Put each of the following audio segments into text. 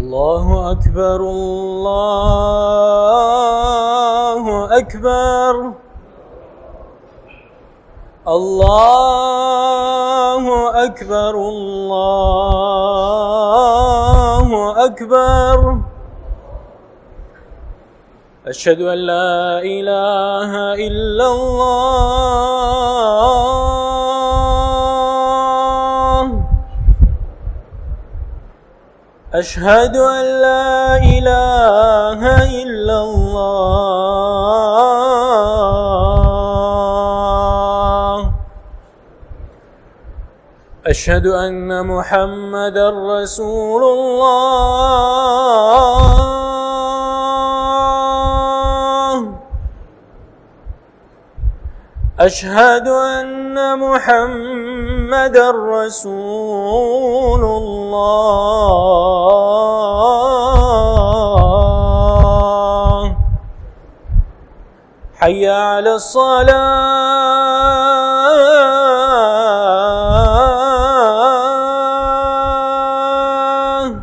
الله أكبر الله أكبر الله أكبر الله أكبر أشهد أن لا إله إلا الله أشهد أن لا إله إلا الله أشهد أن محمدا رسول الله أشهد أن محمدا رسول الله حي على الصلاة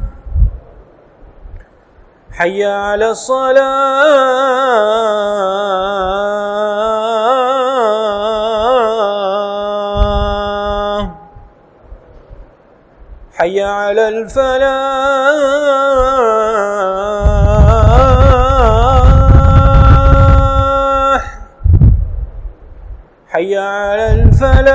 حي على الصلاة حي على الفلاح حي على الفلاح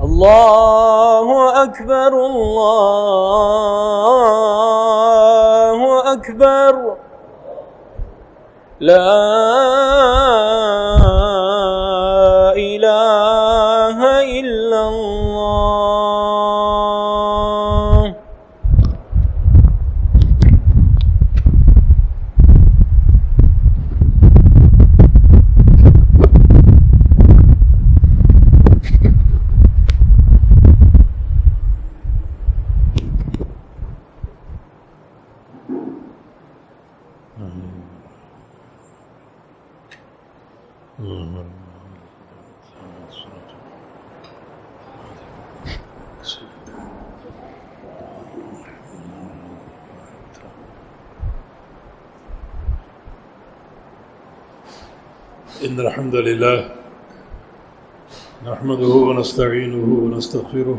الله أكبر الله أكبر لا إله إلا الله إن الحمد لله نحمده ونستعينه ونستغفره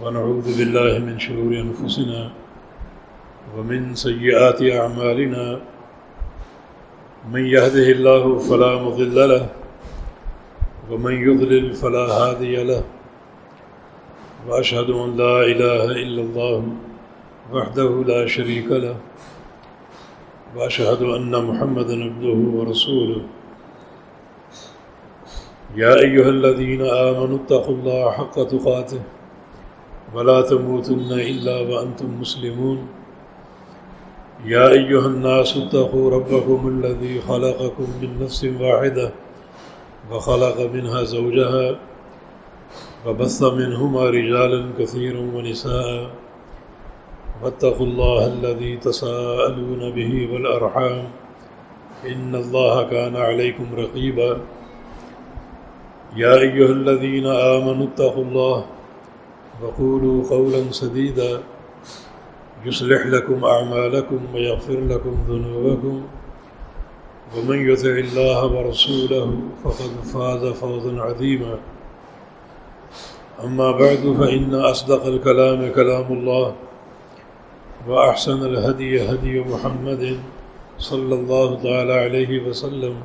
ونعوذ بالله من شرور أنفسنا ومن سيئات أعمالنا من يهده الله فلا مضل له ومن يضلل فلا هادي له وأشهد أن لا إله إلا الله وحده لا شريك له وأشهد أن محمدًا عبده ورسوله يا أيها الذين آمنوا اتقوا الله حق تقاته ولا تموتن إلا وأنتم مسلمون يا أيها الناس اتقوا ربكم الذي خلقكم من نفس واحدة وخلق منها زوجها وبث منهما رجالا كثيرا ونساء واتقوا الله الذي تساءلون به والأرحام إن الله كان عليكم رقيبا يا أيها الذين آمنوا اتقوا الله وقولوا قولا سديدا يصلح لكم أعمالكم ويغفر لكم ذنوبكم ومن يطع الله ورسوله فقد فاز فوزا عظيما أما بعد فإن أصدق الكلام كلام الله وأحسن الهدي هدي محمد صلى الله تعالى عليه وسلم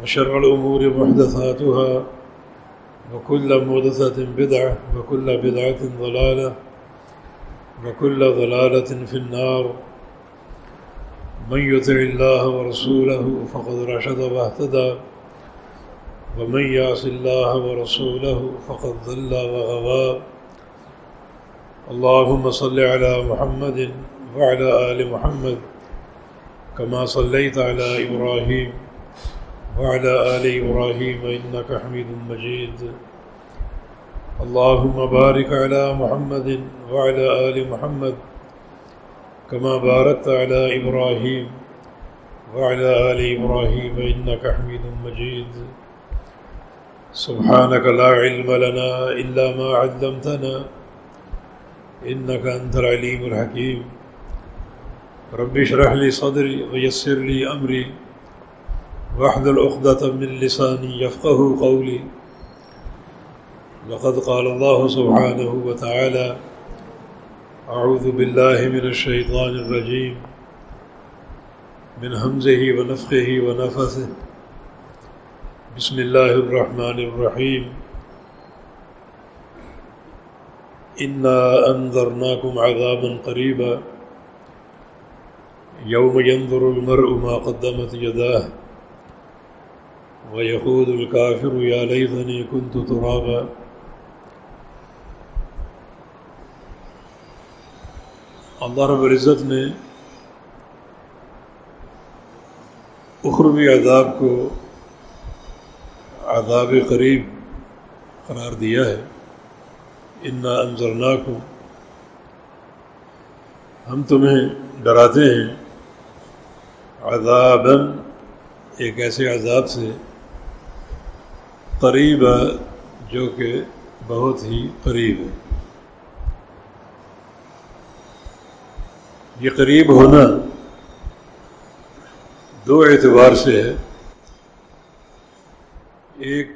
وشر الأمور محدثاتها وكل محدثة بدعة وكل بدعة ضلالة وكل ضلالة في النار من يطع الله ورسوله فقد رشد واهتدى ومن يعص الله ورسوله فقد ضل وغوى اللهم صل على محمد وعلى آل محمد كما صليت على إبراهيم وعلى آل إبراهيم إنك حميد مجيد اللهم بارك على محمد وعلى آل محمد كما باركت على إبراهيم وعلى آل إبراهيم إنك حميد مجيد سبحانك لا علم لنا إلا ما علمتنا إنك أنت العليم الحكيم رب اشرح لي صدري ويسر لي أمري واحلل عقدة من لساني يفقهوا قولي لقد قال الله سبحانه وتعالى أعوذ بالله من الشيطان الرجيم من همزه ونفخه ونفثه بسم الله الرحمن الرحيم إنا أنذرناكم عذابا قريبا يوم ينظر المرء ما قدمت يداه ويقول الكافر يا ليتني كنت ترابا. اللہ رب العزت نے اخروی عذاب کو عذاب قریب قرار دیا ہے. انا انذرناکم، ہم تمہیں ڈراتے ہیں، عذاباً ایک ایسے عذاب سے، قریب جو کہ بہت ہی قریب ہے. یہ قریب ہونا دو اعتبار سے ہے، ایک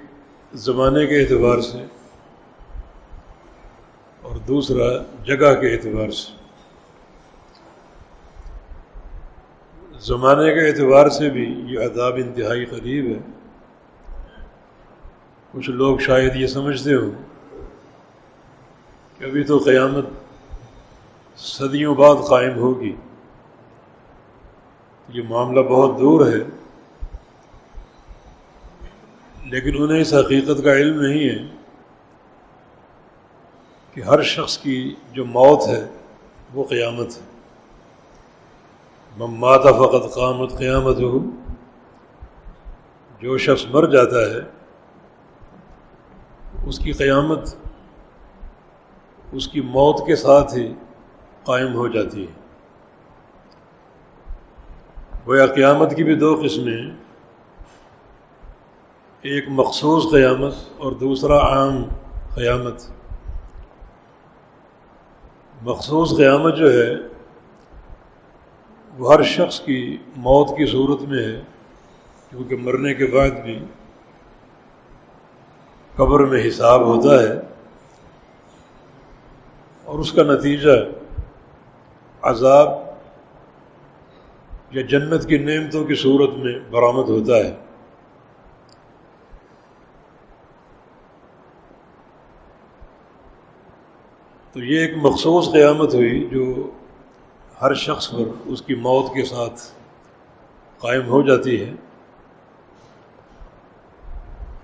زمانے کے اعتبار سے اور دوسرا جگہ کے اعتبار سے. زمانے کے اعتبار سے بھی یہ عذاب انتہائی قریب ہے. کچھ لوگ شاید یہ سمجھتے ہوں کہ ابھی تو قیامت صدیوں بعد قائم ہوگی، یہ معاملہ بہت دور ہے، لیکن انہیں اس حقیقت کا علم نہیں ہے کہ ہر شخص کی جو موت ہے وہ قیامت ہے. من مات فقد قامت قیامتہ، جو شخص مر جاتا ہے اس کی قیامت اس کی موت کے ساتھ ہی قائم ہو جاتی ہے. گویا قیامت کی بھی دو قسمیں ہیں، ایک مخصوص قیامت اور دوسرا عام قیامت. مخصوص قیامت جو ہے وہ ہر شخص کی موت کی صورت میں ہے، کیونکہ مرنے کے بعد بھی قبر میں حساب ہوتا ہے اور اس کا نتیجہ عذاب یا جنت کی نعمتوں کی صورت میں برآمد ہوتا ہے. تو یہ ایک مخصوص قیامت ہوئی جو ہر شخص پر اس کی موت کے ساتھ قائم ہو جاتی ہے،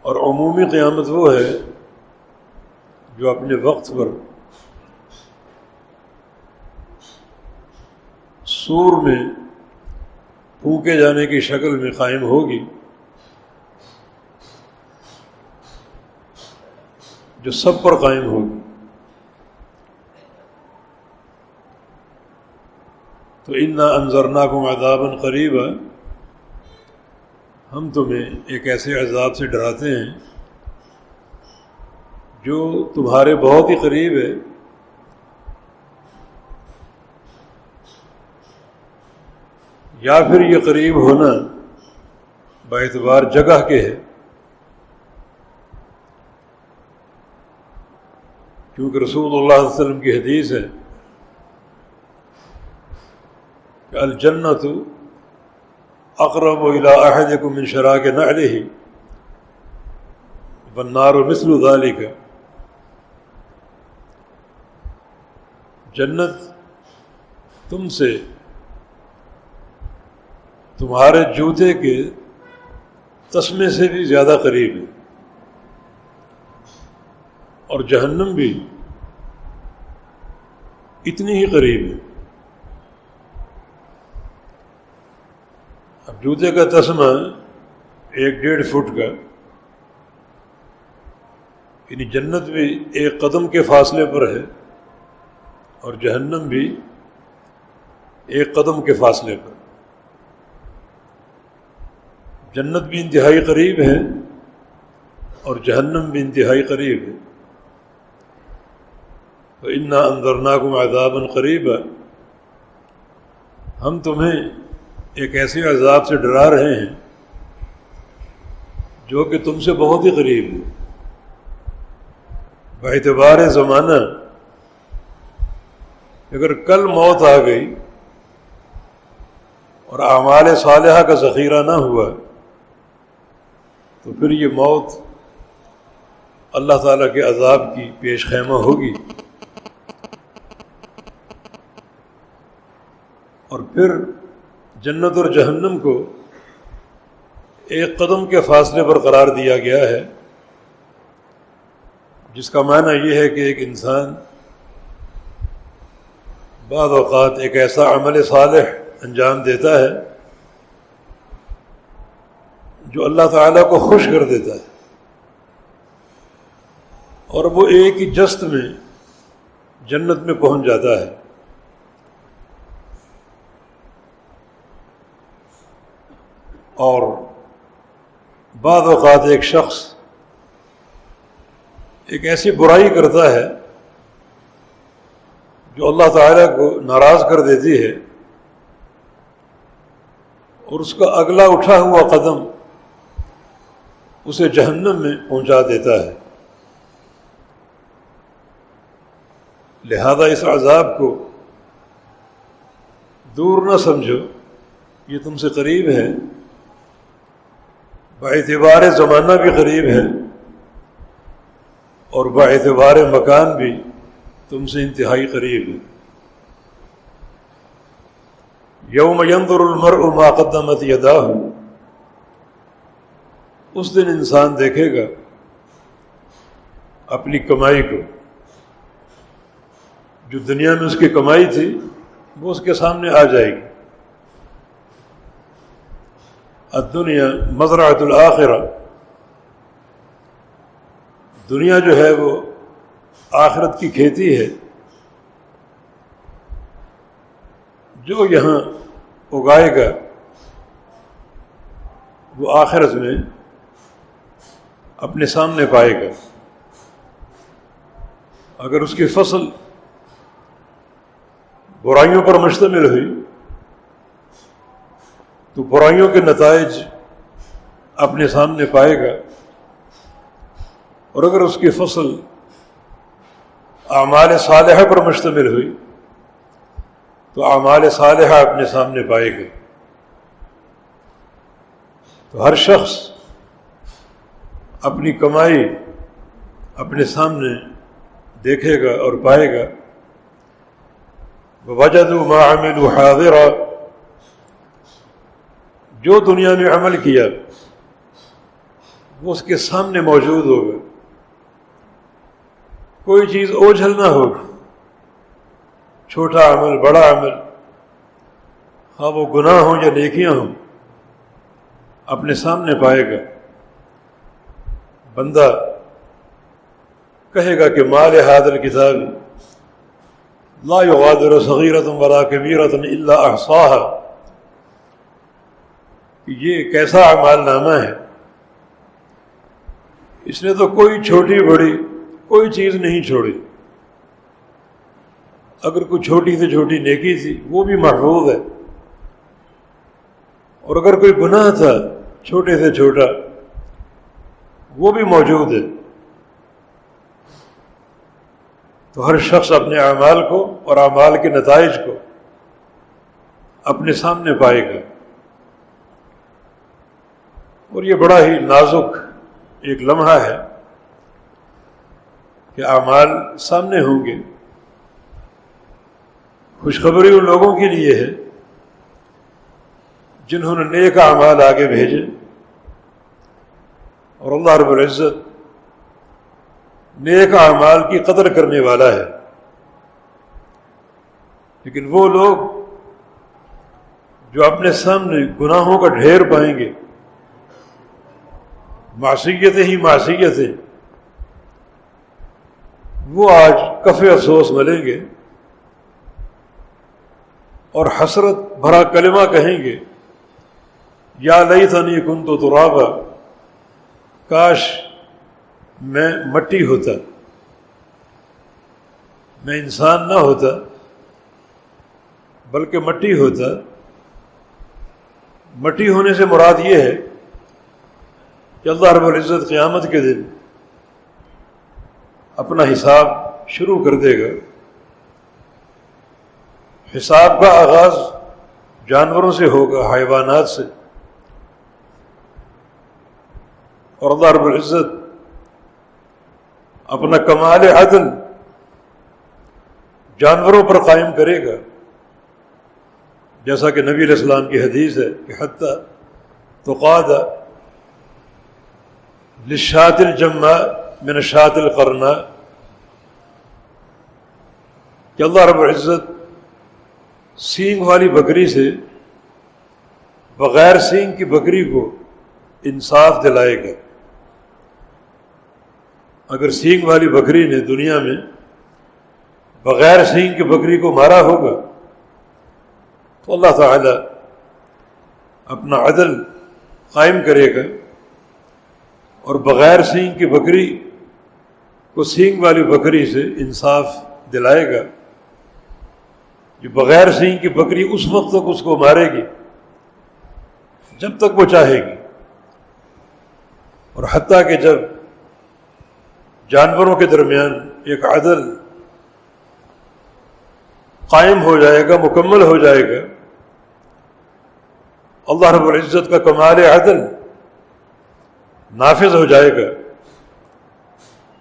اور عمومی قیامت وہ ہے جو اپنے وقت پر سور میں پھونکے جانے کی شکل میں قائم ہوگی، جو سب پر قائم ہوگی. تو انا انذرناکم عذابا قریبا، ہم تمہیں ایک ایسے عذاب سے ڈراتے ہیں جو تمہارے بہت ہی قریب ہے. یا پھر یہ قریب ہونا باعتبار جگہ کے ہے، کیونکہ رسول اللہ صلی اللہ علیہ وسلم کی حدیث ہے کہ الجنۃ اقرب الی احدکم من شراک نعلہ والنار مثل ذلک. جنت تم سے تمہارے جوتے کے تسمے سے بھی زیادہ قریب ہے، اور جہنم بھی اتنی ہی قریب ہے. اب جوتے کا تسمہ 1-1.5 فٹ کا، یعنی جنت بھی 1 قدم کے فاصلے پر ہے اور جہنم بھی 1 قدم کے فاصلے پر. جنت بھی انتہائی قریب ہے اور جہنم بھی انتہائی قریب ہے. وَإِنَّا أَنذَرْنَاكُمْ عَذَابًا قَرِيبًا، ہم تمہیں ایک ایسے عذاب سے ڈرا رہے ہیں جو کہ تم سے بہت ہی قریب ہے. باعتبار زمانہ اگر کل موت آ گئی اور اعمال صالحہ کا ذخیرہ نہ ہوا تو پھر یہ موت اللہ تعالیٰ کے عذاب کی پیش خیمہ ہوگی. اور پھر جنت اور جہنم کو ایک قدم کے فاصلے پر قرار دیا گیا ہے، جس کا معنی یہ ہے کہ ایک انسان بعض اوقات ایک ایسا عمل صالح انجام دیتا ہے جو اللہ تعالیٰ کو خوش کر دیتا ہے، اور وہ ایک ہی جست میں جنت میں پہنچ جاتا ہے. اور بعض اوقات ایک شخص ایک ایسی برائی کرتا ہے جو اللہ تعالیٰ کو ناراض کر دیتی ہے، اور اس کا اگلا اٹھا ہوا قدم اسے جہنم میں پہنچا دیتا ہے. لہذا اس عذاب کو دور نہ سمجھو، یہ تم سے قریب ہے، باعتبار زمانہ بھی قریب ہے اور باعتبار مکان بھی تم سے انتہائی قریب ہے. یوم ینظر المرء ما قدمت یداہ، اس دن انسان دیکھے گا اپنی کمائی کو. جو دنیا میں اس کی کمائی تھی وہ اس کے سامنے آ جائے گی. الدنیا مزرعۃ الآخرہ، دنیا جو ہے وہ آخرت کی کھیتی ہے. جو یہاں اگائے گا وہ آخرت میں اپنے سامنے پائے گا. اگر اس کی فصل برائیوں پر مشتمل ہوئی تو برائیوں کے نتائج اپنے سامنے پائے گا، اور اگر اس کی فصل اعمال صالحہ پر مشتمل ہوئی تو اعمال صالحہ اپنے سامنے پائے گا. تو ہر شخص اپنی کمائی اپنے سامنے دیکھے گا اور پائے گا. وَوَجَدُوا مَا عَمِلُوا حَاضِرًا، جو دنیا میں عمل کیا وہ اس کے سامنے موجود ہوگا. کوئی چیز اوجھل نہ ہوگی. چھوٹا عمل، بڑا عمل، ہاں وہ گناہ ہوں یا نیکیاں ہوں، اپنے سامنے پائے گا. بندہ کہے گا کہ مال ھذا الکتاب لا یغادر صغیرۃ ولا کبیرۃ الا احصاها، یہ کیسا اعمال نامہ ہے، اس نے تو کوئی چھوٹی بڑی کوئی چیز نہیں چھوڑی. اگر کوئی چھوٹی سے چھوٹی نیکی تھی وہ بھی محفوظ ہے، اور اگر کوئی گناہ تھا چھوٹے سے چھوٹا وہ بھی موجود ہے. تو ہر شخص اپنے اعمال کو اور اعمال کے نتائج کو اپنے سامنے پائے گا. اور یہ بڑا ہی نازک ایک لمحہ ہے کہ اعمال سامنے ہوں گے. خوشخبری ان لوگوں کے لیے ہے جنہوں نے نیک اعمال آگے بھیجے، اور اللہ رب العزت نیک اعمال کی قدر کرنے والا ہے. لیکن وہ لوگ جو اپنے سامنے گناہوں کا ڈھیر پائیں گے، معصیتیں ہی معصیتیں، وہ آج کف افسوس ملیں گے اور حسرت بھرا کلمہ کہیں گے یا لیتنی کنت ترابا، کاش میں مٹی ہوتا، میں انسان نہ ہوتا بلکہ مٹی ہوتا۔ مٹی ہونے سے مراد یہ ہے کہ اللہ رب العزت قیامت کے دن اپنا حساب شروع کر دے گا۔ حساب کا آغاز جانوروں سے ہوگا، حیوانات سے، اور اللہ رب العزت اپنا کمال عدل جانوروں پر قائم کرے گا، جیسا کہ نبی علیہ السلام کی حدیث ہے کہ حتی تقاد للشاة الجماء من الشاة القرناء، کہ اللہ رب العزت سینگ والی بکری سے بغیر سینگ کی بکری کو انصاف دلائے گا۔ اگر سینگ والی بکری نے دنیا میں بغیر سینگ کی بکری کو مارا ہوگا تو اللہ تعالی اپنا عدل قائم کرے گا اور بغیر سینگ کی بکری کو سینگ والی بکری سے انصاف دلائے گا۔ جو بغیر سینگ کی بکری اس وقت تک اس کو مارے گی جب تک وہ چاہے گی، اور حتیٰ کہ جب جانوروں کے درمیان ایک عدل قائم ہو جائے گا، مکمل ہو جائے گا، اللہ رب العزت کا کمال عدل نافذ ہو جائے گا،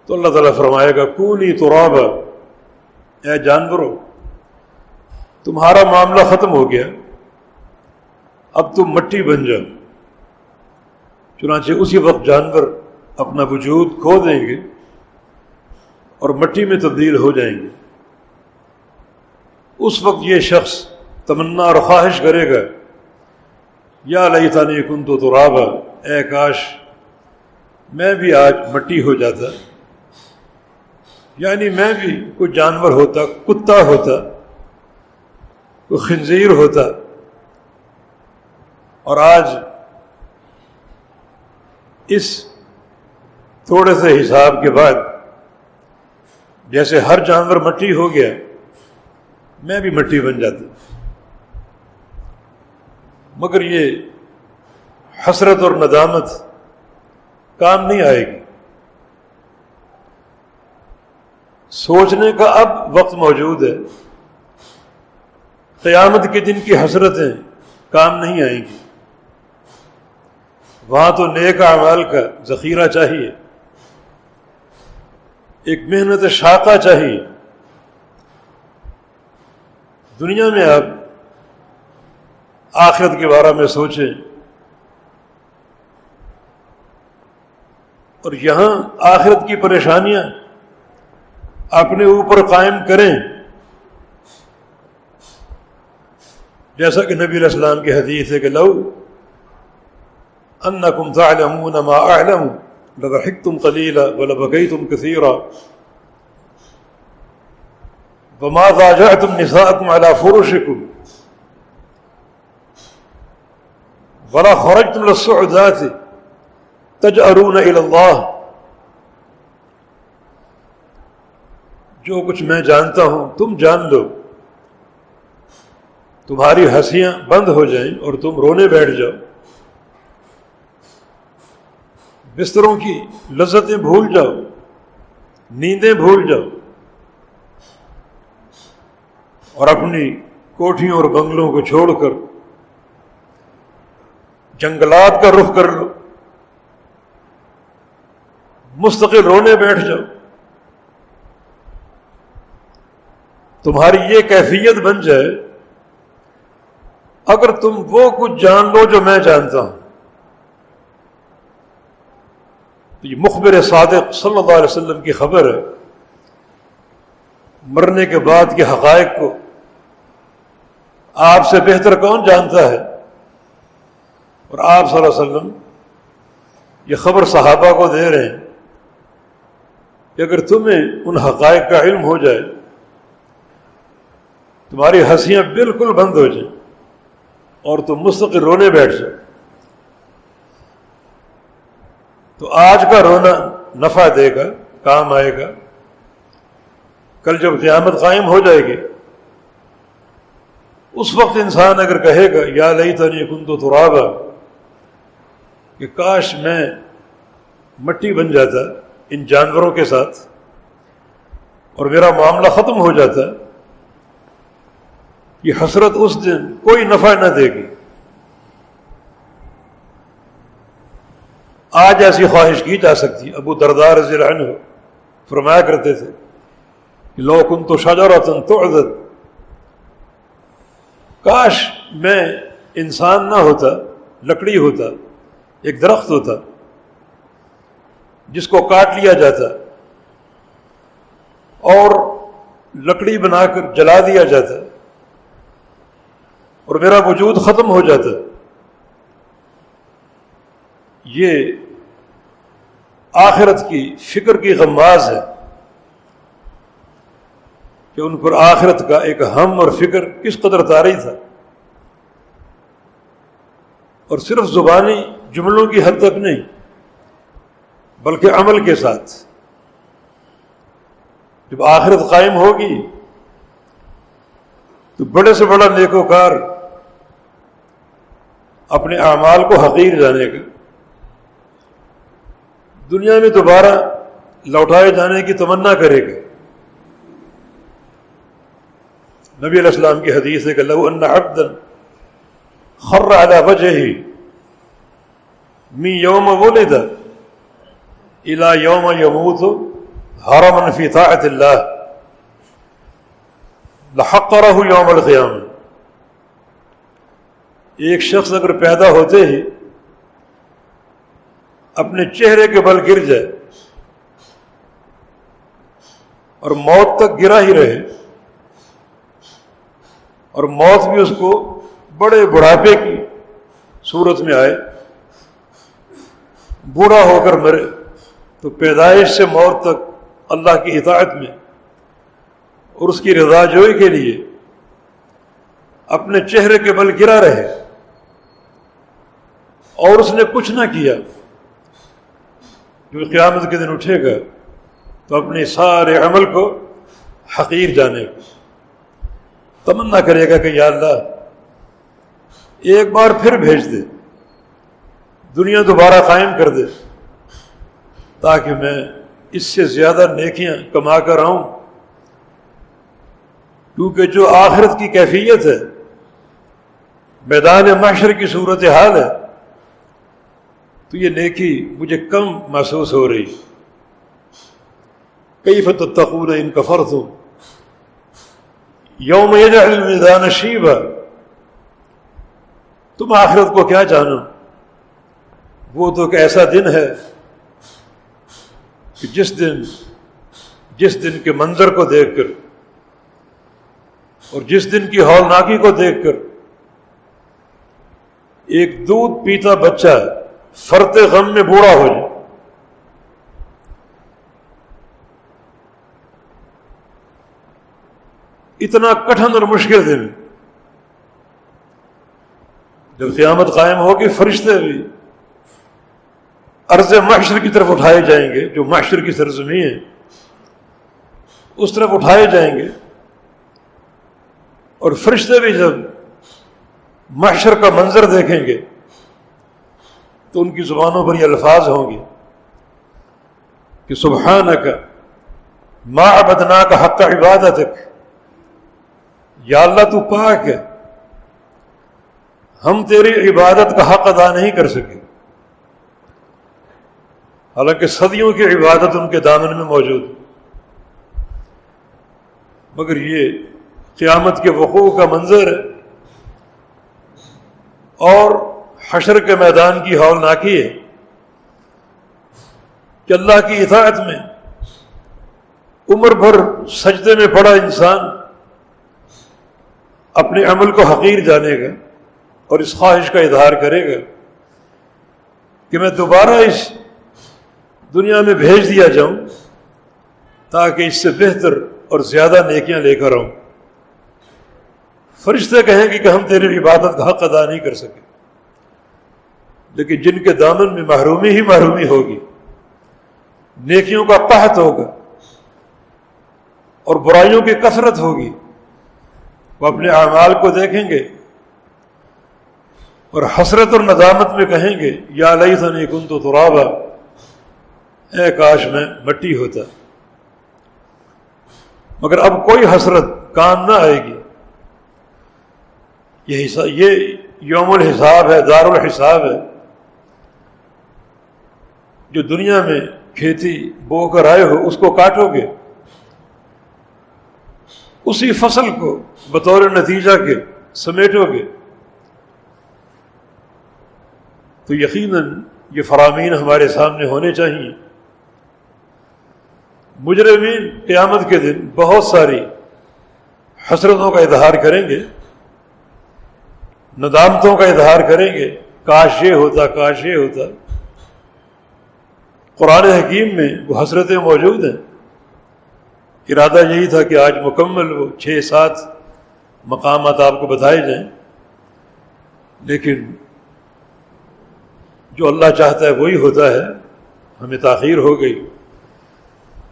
تو اللہ تعالیٰ فرمائے گا کونی ترابا، اے جانوروں تمہارا معاملہ ختم ہو گیا، اب تم مٹی بن جاؤ۔ چنانچہ اسی وقت جانور اپنا وجود کھو دیں گے اور مٹی میں تبدیل ہو جائیں گے۔ اس وقت یہ شخص تمنا اور خواہش کرے گا یا لیتنی کنت ترابا، اے کاش میں بھی آج مٹی ہو جاتا، یعنی میں بھی کوئی جانور ہوتا، کتا ہوتا، کوئی خنزیر ہوتا، اور آج اس تھوڑے سے حساب کے بعد جیسے ہر جانور مٹی ہو گیا میں بھی مٹی بن جاتا۔ مگر یہ حسرت اور ندامت کام نہیں آئے گی۔ سوچنے کا اب وقت موجود ہے، قیامت کے دن کی حسرتیں کام نہیں آئیں گی۔ وہاں تو نیک اعمال کا ذخیرہ چاہیے، ایک محنت شاقہ چاہیے۔ دنیا میں آپ آخرت کے بارے میں سوچیں اور یہاں آخرت کی پریشانیاں اپنے اوپر قائم کریں، جیسا کہ نبی علیہ السلام کی حدیث ہے کہ لو انکم تعلمون ما اعلم لضحکتم قلیلا ولبکیتم کثیرا وما ضاجعتم نساءکم علی فرشکم ولا خرجتم للصعودات تجأرون الی اللہ۔ جو کچھ میں جانتا ہوں تم جان لو، تمہاری ہنسیاں بند ہو جائیں اور تم رونے بیٹھ جاؤ، بستروں کی لذتیں بھول جاؤ، نیندیں بھول جاؤ، اور اپنی کوٹھیوں اور بنگلوں کو چھوڑ کر جنگلات کا رخ کر لو، مستقل رونے بیٹھ جاؤ۔ تمہاری یہ کیفیت بن جائے اگر تم وہ کچھ جان لو جو میں جانتا ہوں۔ یہ مخبر صادق صلی اللہ علیہ وسلم کی خبر ہے، مرنے کے بعد کے حقائق کو آپ سے بہتر کون جانتا ہے؟ اور آپ صلی اللہ علیہ وسلم یہ خبر صحابہ کو دے رہے ہیں کہ اگر تمہیں ان حقائق کا علم ہو جائے، تمہاری ہنسیاں بالکل بند ہو جائیں اور تم مستقل رونے بیٹھ جاؤ، تو آج کا رونا نفع دے گا، کام آئے گا. کل جب قیامت قائم ہو جائے گی اس وقت انسان اگر کہے گا یا لیتنی کنت ترابا، کہ کاش میں مٹی بن جاتا ان جانوروں کے ساتھ اور میرا معاملہ ختم ہو جاتا، یہ حسرت اس دن کوئی نفع نہ دے گی. آج ایسی خواہش کی جا سکتی. ابو درداء رضی اللہ عنہ فرمایا کرتے تھے کہ لو کنت شجرۃ تعضد، کاش میں انسان نہ ہوتا، لکڑی ہوتا، ایک درخت ہوتا جس کو کاٹ لیا جاتا اور لکڑی بنا کر جلا دیا جاتا اور میرا وجود ختم ہو جاتا. یہ آخرت کی فکر کی غماز ہے کہ ان پر آخرت کا ایک ہم اور فکر کس قدر طاری تھا. اور صرف زبانی جملوں کی حد تک نہیں بلکہ عمل کے ساتھ. جب آخرت قائم ہوگی تو بڑے سے بڑا نیکوکار اپنے اعمال کو حقیر جانے گا، دنیا میں دوبارہ لوٹائے جانے کی تمنا کرے گا. نبی علیہ السلام کی حدیث ہے کہ لو ان عبدا خر على وجهه من يوم ولد الى يوم يموت هرما في طاعة الله لحقره يوم القيامة. ایک شخص اگر پیدا ہوتے ہی اپنے چہرے کے بل گر جائے اور موت تک گرا ہی رہے اور موت بھی اس کو بڑے بڑھاپے کی صورت میں آئے، بوڑھا ہو کر مرے، تو پیدائش سے موت تک اللہ کی اطاعت میں اور اس کی رضا جوئی کے لیے اپنے چہرے کے بل گرا رہے اور اس نے کچھ نہ کیا، جو قیامت کے دن اٹھے گا تو اپنے سارے عمل کو حقیر جانے گا، تمنا کرے گا کہ یا اللہ ایک بار پھر بھیج دے، دنیا دوبارہ قائم کر دے تاکہ میں اس سے زیادہ نیکیاں کما کر آؤں. کیونکہ جو آخرت کی کیفیت ہے، میدان محشر کی صورتحال ہے، تو یہ نیکی مجھے کم محسوس ہو رہی. کیف تتقون ان کفرتم یوم یجعل الولدان شیبا. تم آخرت کو کیا جانو، وہ تو ایک ایسا دن ہے کہ جس دن کے منظر کو دیکھ کر اور جس دن کی ہولناکی کو دیکھ کر ایک دودھ پیتا بچہ فرتے غم میں بوڑھا ہو جائے. اتنا کٹھن اور مشکل دن جب قیامت قائم ہوگی، فرشتے بھی ارض محشر کی طرف اٹھائے جائیں گے، جو محشر کی سرزمین ہے اس طرف اٹھائے جائیں گے، اور فرشتے بھی جب محشر کا منظر دیکھیں گے تو ان کی زبانوں پر یہ الفاظ ہوں گے کہ سبحانک ما عبدناک حق عبادتک، یا اللہ تو پاک ہے، ہم تیری عبادت کا حق ادا نہیں کر سکے. حالانکہ صدیوں کی عبادت ان کے دامن میں موجود ہے، مگر یہ قیامت کے وقوع کا منظر ہے اور حشر کے میدان کی ہولناکی ہے کہ اللہ کی اطاعت میں عمر بھر سجدے میں پڑا انسان اپنے عمل کو حقیر جانے گا اور اس خواہش کا اظہار کرے گا کہ میں دوبارہ اس دنیا میں بھیج دیا جاؤں تاکہ اس سے بہتر اور زیادہ نیکیاں لے کر آؤں. فرشتے کہیں گے کہ ہم تیری عبادت کا حق ادا نہیں کر سکے، لیکن جن کے دامن میں محرومی ہی محرومی ہوگی نیکیوں کا قحط ہوگا اور برائیوں کی کثرت ہوگی، وہ اپنے اعمال کو دیکھیں گے اور حسرت اور ندامت میں کہیں گے یا لیتنی کنت ترابا، اے کاش میں مٹی ہوتا۔ مگر اب کوئی حسرت کام نہ آئے گی، یہ یوم الحساب ہے، دار الحساب ہے۔ جو دنیا میں کھیتی بو کر آئے ہو اس کو کاٹو گے، اسی فصل کو بطور نتیجہ کے سمیٹو گے، تو یقیناً یہ فرامین ہمارے سامنے ہونے چاہیے۔ مجرمین قیامت کے دن بہت ساری حسرتوں کا اظہار کریں گے، ندامتوں کا اظہار کریں گے، کاش یہ ہوتا، کاش یہ ہوتا۔ قرآن حکیم میں وہ حسرتیں موجود ہیں۔ ارادہ یہی تھا کہ آج مکمل وہ 6-7 مقامات آپ کو بتائے جائیں، لیکن جو اللہ چاہتا ہے وہی ہوتا ہے۔ ہمیں تاخیر ہو گئی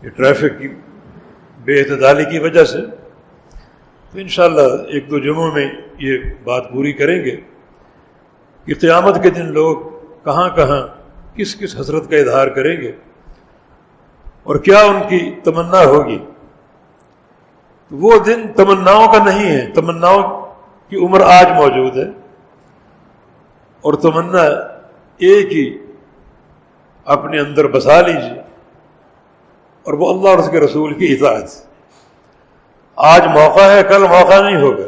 یہ ٹریفک کی بے اعتدالی کی وجہ سے، تو انشاءاللہ 1-2 جمعوں میں یہ بات پوری کریں گے کہ قیامت کے دن لوگ کہاں کہاں کس کس حسرت کا اظہار کریں گے اور کیا ان کی تمنا ہوگی۔ وہ دن تمناؤں کا نہیں ہے، تمناؤں کی عمر آج موجود ہے، اور تمنا ایک ہی اپنے اندر بسا لیجیے، اور وہ اللہ اور اس کے رسول کی اطاعت۔ آج موقع ہے، کل موقع نہیں ہوگا۔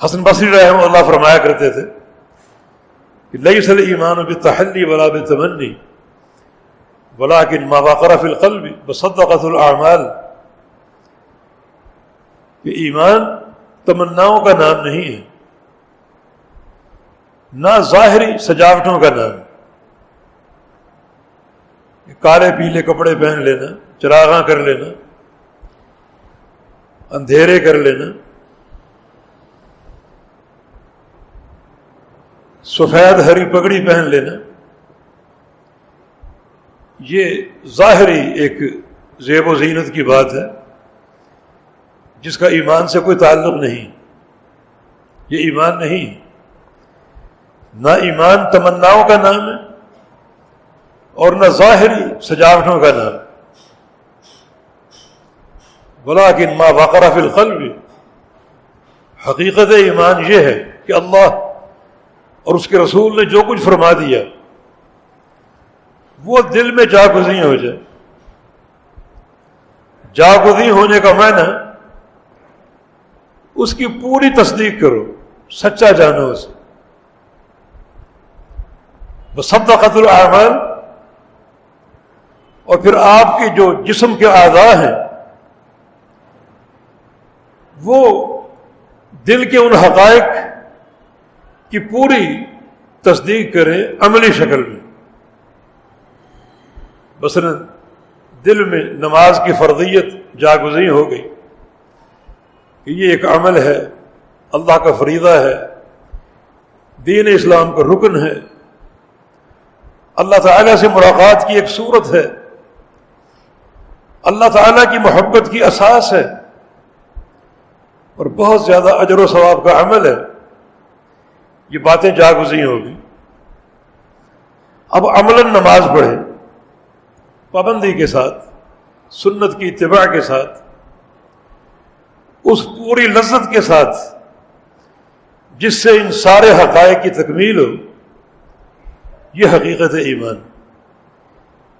حسن بصری رحمہ اللہ فرمایا کرتے تھے کہ لیس الایمان بالتحلی ولا بالتمنی ولکن ما وقر فی القلب وصدقت الاعمال، کہ ایمان تمناؤں کا نام نہیں ہے، نہ ظاہری سجاوٹوں کا نام۔ کالے پیلے کپڑے پہن لینا، چراغاں کر لینا، اندھیرے کر لینا، سفید ہری پگڑی پہن لینا، یہ ظاہری ایک زیب و زینت کی بات ہے جس کا ایمان سے کوئی تعلق نہیں۔ یہ ایمان نہیں، نہ ایمان تمناؤں کا نام ہے اور نہ ظاہری سجاوٹوں کا نام۔ ولیکن ما وقر فی القلب، حقیقت ایمان یہ ہے کہ اللہ اور اس کے رسول نے جو کچھ فرما دیا وہ دل میں جاگزیں ہو جائے۔ جاگزیں ہونے کا معنی اس کی پوری تصدیق کرو، سچا جانو اسے۔ وصدقت الاعمال، اور پھر آپ کے جو جسم کے اعضاء ہیں وہ دل کے ان حقائق کی پوری تصدیق کریں عملی شکل میں۔ مثلا دل میں نماز کی فرضیت جاگزیں ہو گئی کہ یہ ایک عمل ہے، اللہ کا فریضہ ہے، دین اسلام کا رکن ہے، اللہ تعالیٰ سے ملاقات کی ایک صورت ہے، اللہ تعالیٰ کی محبت کی اساس ہے، اور بہت زیادہ اجر و ثواب کا عمل ہے۔ یہ باتیں جاگزیں ہوگی۔ اب عملاً نماز پڑھے پابندی کے ساتھ، سنت کی اتباع کے ساتھ، اس پوری لذت کے ساتھ جس سے ان سارے حقائق کی تکمیل ہو۔ یہ حقیقت ایمان۔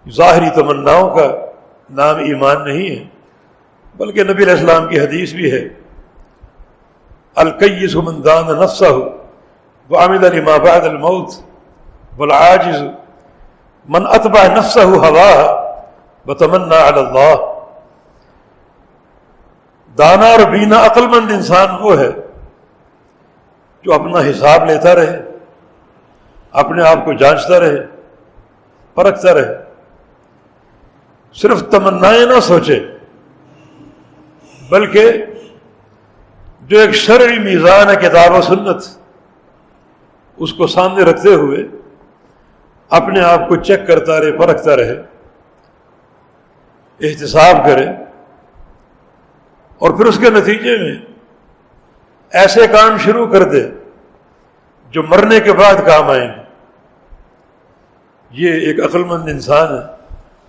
ظاہری تمناؤں کا نام ایمان نہیں ہے، بلکہ نبی علیہ السلام کی حدیث بھی ہے، الکیس من دان نفسہ وعمل لما بعد الموت والعاجز من اتبع نفسہ ہواہ وتمنى علی اللہ۔ دانا اور بینا عقل مند انسان وہ ہے جو اپنا حساب لیتا رہے، اپنے آپ کو جانچتا رہے، پرکھتا رہے، صرف تمنائیں نہ سوچے، بلکہ جو ایک شرعی میزان ہے کتاب و سنت، اس کو سامنے رکھتے ہوئے اپنے آپ کو چیک کرتا رہے، پرکھتا رہے، احتساب کرے، اور پھر اس کے نتیجے میں ایسے کام شروع کر دے جو مرنے کے بعد کام آئیں گے۔ یہ ایک عقل مند انسان ہے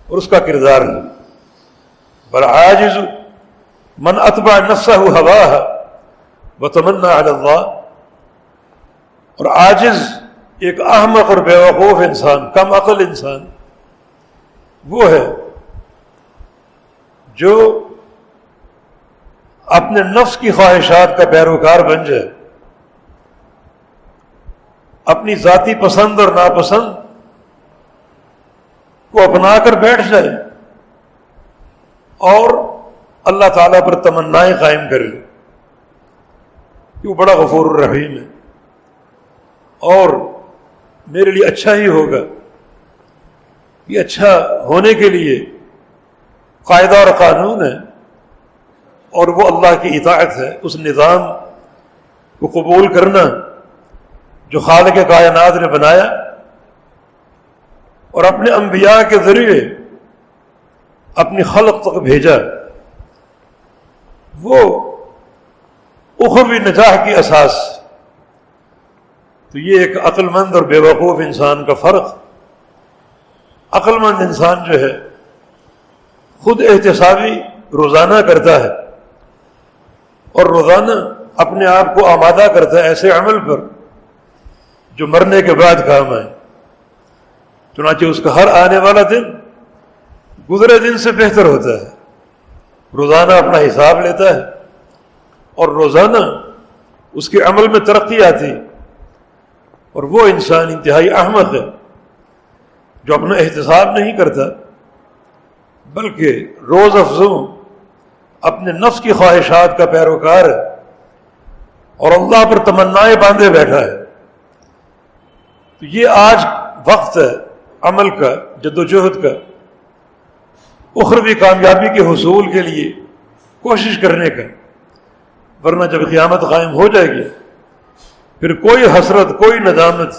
اور اس کا کردار ہے۔ بالعاجز من اتبع نفسہ ہواہ وتمنى علی اللہ، اور عاجز ایک احمق اور بیوقوف انسان، کم عقل انسان وہ ہے جو اپنے نفس کی خواہشات کا پیروکار بن جائے، اپنی ذاتی پسند اور ناپسند کو اپنا کر بیٹھ جائے اور اللہ تعالیٰ پر تمنائیں قائم کر لے کہ وہ بڑا غفور الرحیم ہے اور میرے لیے اچھا ہی ہوگا۔ یہ اچھا ہونے کے لیے قاعدہ اور قانون ہے اور وہ اللہ کی اطاعت ہے، اس نظام کو قبول کرنا جو خالق کائنات نے بنایا اور اپنے انبیاء کے ذریعے اپنی خلق تک بھیجا، وہ اخروی نجاح کی اساس۔ تو یہ ایک عقل مند اور بے وقوف انسان کا فرق۔ عقل مند انسان جو ہے خود احتسابی روزانہ کرتا ہے اور روزانہ اپنے آپ کو آمادہ کرتا ہے ایسے عمل پر جو مرنے کے بعد کام آئے، چنانچہ اس کا ہر آنے والا دن گزرے دن سے بہتر ہوتا ہے۔ روزانہ اپنا حساب لیتا ہے اور روزانہ اس کے عمل میں ترقی آتی، اور وہ انسان انتہائی احمق ہے جو اپنا احتساب نہیں کرتا بلکہ روز افزوں اپنے نفس کی خواہشات کا پیروکار ہے اور اللہ پر تمنائیں باندھے بیٹھا ہے۔ تو یہ آج وقت ہے عمل کا، جد و جہد کا، اخروی کامیابی کے حصول کے لیے کوشش کرنے کا، ورنہ جب قیامت قائم ہو جائے گی پھر کوئی حسرت، کوئی ندامت،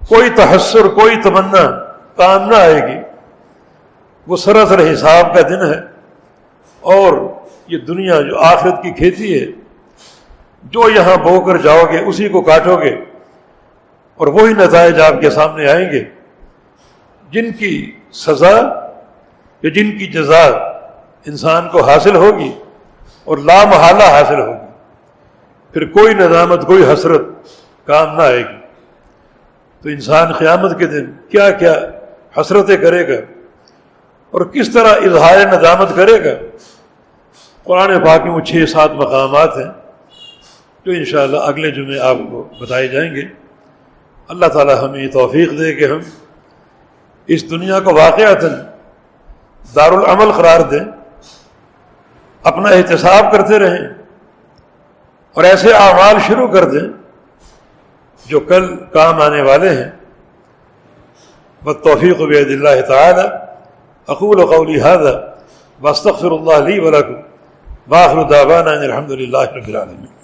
کوئی تحسر، کوئی تمنا کام نہ آئے گی۔ وہ سراسر حساب کا دن ہے اور یہ دنیا جو آخرت کی کھیتی ہے، جو یہاں بو کر جاؤ گے اسی کو کاٹو گے اور وہی نتائج آپ کے سامنے آئیں گے جن کی سزا یا جن کی جزا انسان کو حاصل ہوگی اور لا محالہ حاصل ہوگی۔ پھر کوئی ندامت، کوئی حسرت کام نہ آئے گی۔ تو انسان قیامت کے دن کیا کیا حسرتیں کرے گا اور کس طرح اظہار ندامت کرے گا۔ قرآن پاک میں وہ 6-7 مقامات ہیں جو انشاءاللہ اگلے جمعے آپ کو بتائے جائیں گے۔ اللہ تعالی ہمیں یہ توفیق دے کہ ہم اس دنیا کو واقعتاً دارالعمل قرار دیں، اپنا احتساب کرتے رہیں اور ایسے اعمال شروع کر دیں جو کل کام آنے والے ہیں۔ والتوفیق بید اللہ تعالی۔ اقول قولی ھذا واستغفر اللہ لی ولکم وآخر دعوانا ان الحمد للہ رب العالمین۔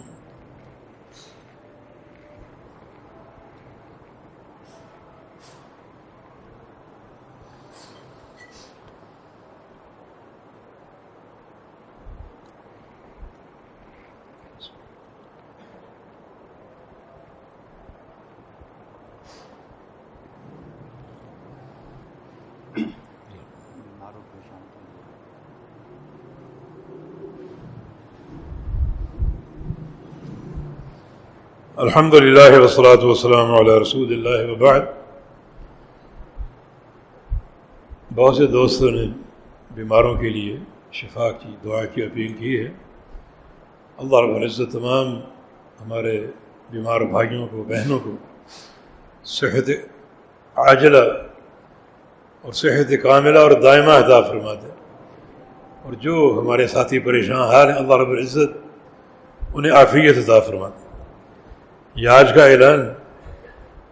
الحمد للہ والصلاة والسلام علی رسول اللہ وبعد۔ بہت سے دوستوں نے بیماروں کے لیے شفا کی دعا کی اپیل کی ہے۔ اللہ رب العزت تمام ہمارے بیمار بھائیوں کو، بہنوں کو صحت عاجلہ اور صحت کاملہ اور دائمہ عطا فرما دے، اور جو ہمارے ساتھی پریشان حال ہیں اللہ رب العزت انہیں عافیت عطا فرما دے۔ یہ آج کا اعلان